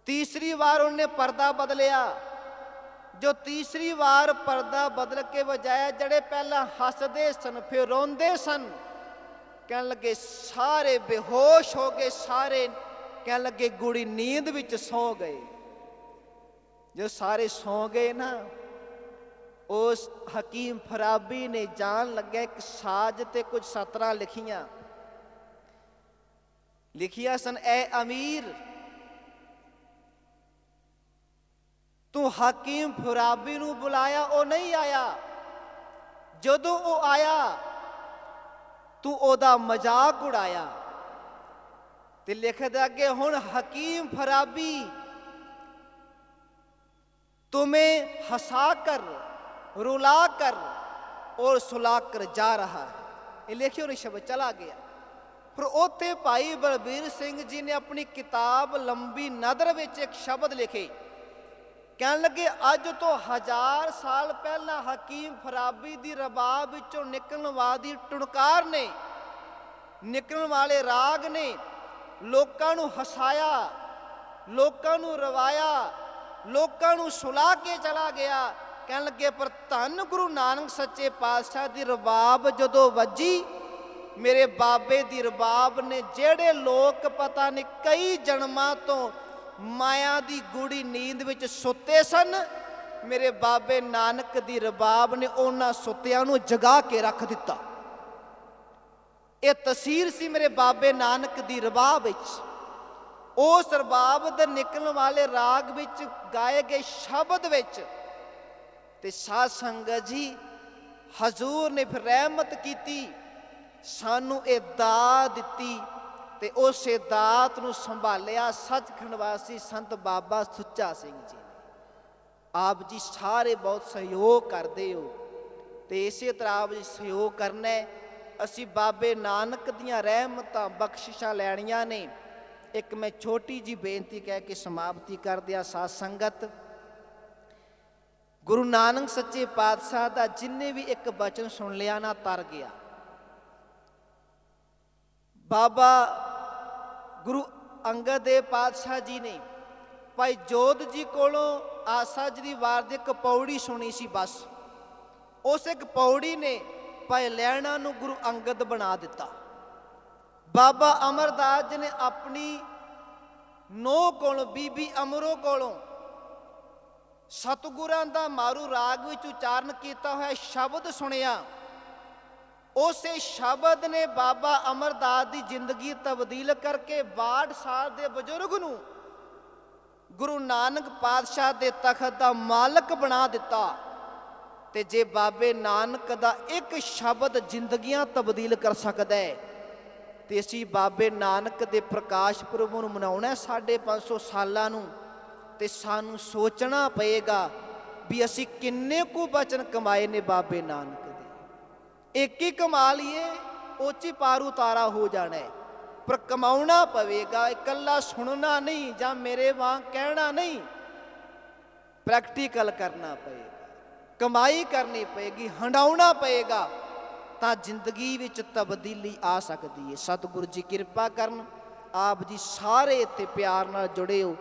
A: ਤੀਸਰੀ ਵਾਰ ਉਹਨੇ ਪਰਦਾ ਬਦਲਿਆ। ਜੋ ਤੀਸਰੀ ਵਾਰ ਪਰਦਾ ਬਦਲ ਕੇ ਵਜਾਇਆ, ਜਿਹੜੇ ਪਹਿਲਾਂ ਹੱਸਦੇ ਸਨ ਫਿਰ ਰੋਂਦੇ ਸਨ ਕਹਿਣ ਲੱਗੇ ਸਾਰੇ ਬੇਹੋਸ਼ ਹੋ ਗਏ। ਸਾਰੇ ਕਹਿਣ ਲੱਗੇ ਗੂੜੀ ਨੀਂਦ ਵਿੱਚ ਸੌ ਗਏ। ਜੋ ਸਾਰੇ ਸੌ ਗਏ ਨਾ, ਉਸ ਹਕੀਮ ਫਰਾਬੀ ਨੇ ਜਾਣ ਲੱਗਿਆ ਇੱਕ ਸਾਜ਼ ਤੇ ਕੁਝ ਸਤਰਾਂ ਲਿਖੀਆਂ ਸਨ। ਐ ਅਮੀਰ, ਤੂੰ ਹਕੀਮ ਫਰਾਬੀ ਨੂੰ ਬੁਲਾਇਆ, ਉਹ ਨਹੀਂ ਆਇਆ। ਜਦੋਂ ਉਹ ਆਇਆ ਤੂੰ ਉਹਦਾ ਮਜ਼ਾਕ ਉਡਾਇਆ। ਤੇ ਲਿਖਦਾ ਅੱਗੇ, ਹੁਣ ਹਕੀਮ ਫਰਾਬੀ तुम्हें हंसा कर, रुला कर और सुला कर जा रहा है। ये लिखियो नहीं शब्द चला गया। फिर उत्थे भाई बलबीर सिंह जी ने अपनी किताब लंबी नदर विच एक शब्द लिखे, कहने लगे अज तो 1000 साल पहला हकीम फराबी दी रबाब विचों निकलण वाली टुणकार ने, निकलण वाले राग ने लोकां नूं हसाया, लोकां नूं रवाया, लोकां नूं सुला के चला गया। कहण लगे पर धन गुरु नानक सच्चे पातशाह दी रबाब जदों वजी, मेरे बाबे दी रबाब ने जेड़े लोग पता नहीं कई जन्मां तो माया दी गूढ़ी नींद विच सुते सन, मेरे बाबे नानक दी रबाब ने उन्हां सुत्तियां नूं जगा के रख दिता। ये तसीर सी मेरे बाबे नानक दी रबाब विच। उस रबाब दे निकलण वाले राग विच गाए गए शब्द विच ते साध संगत जी हजूर ने फिर रहमत कीती, सानू ये दात दिती ते उसे दात नूं संभालिया सचखंड वासी संत बाबा सुच्चा सिंह जी ने। आप जी सारे बहुत सहयोग करते हो ते इसे तरह आप जी सहयोग करना है। असी बाबे नानक दियां रहमतां बख्शिशां लैणियां ने। एक मैं छोटी जी बेनती कह के समाप्ति कर दिया। साध संगत, गुरु नानक सच्चे पातशाह दा जिन्ने भी एक बचन सुन लिया ना तर गया। बाबा गुरु अंगद देव पातशाह जी ने भाई जोध जी कोलों आसा जी दी वार दी एक पौड़ी सुनी सी, बस उस एक पौड़ी ने भाई लैणा नूं गुरु अंगद बना दिता। बाबा अमरदास जी ने अपनी नौ कोलों बीबी अमरों कोलों सतगुरां दा मारू राग विच उचारण किया हुआ शब्द सुनिया। उसे शब्द ने बाबा अमरदास की जिंदगी तब्दील करके 62 साल के बजुर्ग नूं गुरु नानक पातशाह के तखत का मालक बना दिता। ते जे बाबे नानक का एक शब्द जिंदगियां तब्दील कर सकता है तो असी बाबे नानक के प्रकाश पुरब नूं मनाउणा 550 सालां नूं। ते सानूं सोचना पएगा भी असी किन्ने कु बचन कमाए ने बाबे नानक दे। एक ही कमा लीए ओची पार उतारा हो जाना है, पर कमाउणा पवेगा। इकल्ला सुनना नहीं जां मेरे वांग कहना नहीं, प्रैक्टिकल करना पएगा, कमाई करनी पएगी, हंडाउणा पएगा, तां जिंदगी विच तब्दीली आ सकती है। सतगुरु जी किरपा करन। आप जी सारे इत्थे प्यार नाल जुड़े हो,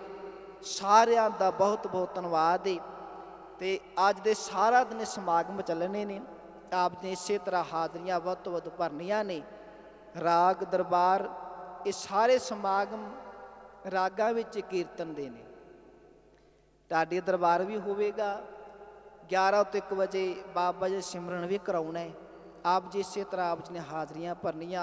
A: सारियां दा बहुत बहुत धन्नवाद है। ते अज दे सारा दिन समागम चलने ने, आप ने इसे तरह हाजरियां वध तो वध भरनियां ने। राग दरबार ये सारे समागम रागां विच कीर्तन दे ने। ढाडी दरबार भी होवेगा, 11 ਤੋਂ 1 ਵਜੇ ਬਾਬਾ ਜੀ ਸਿਮਰਨ ਵੀ ਕਰਾਉਣਾ ਹੈ। ਆਪ ਜੀ ਇਸੇ ਤਰ੍ਹਾਂ ਆਪ ਜੀ ਨੇ ਹਾਜ਼ਰੀਆਂ ਭਰਨੀਆਂ।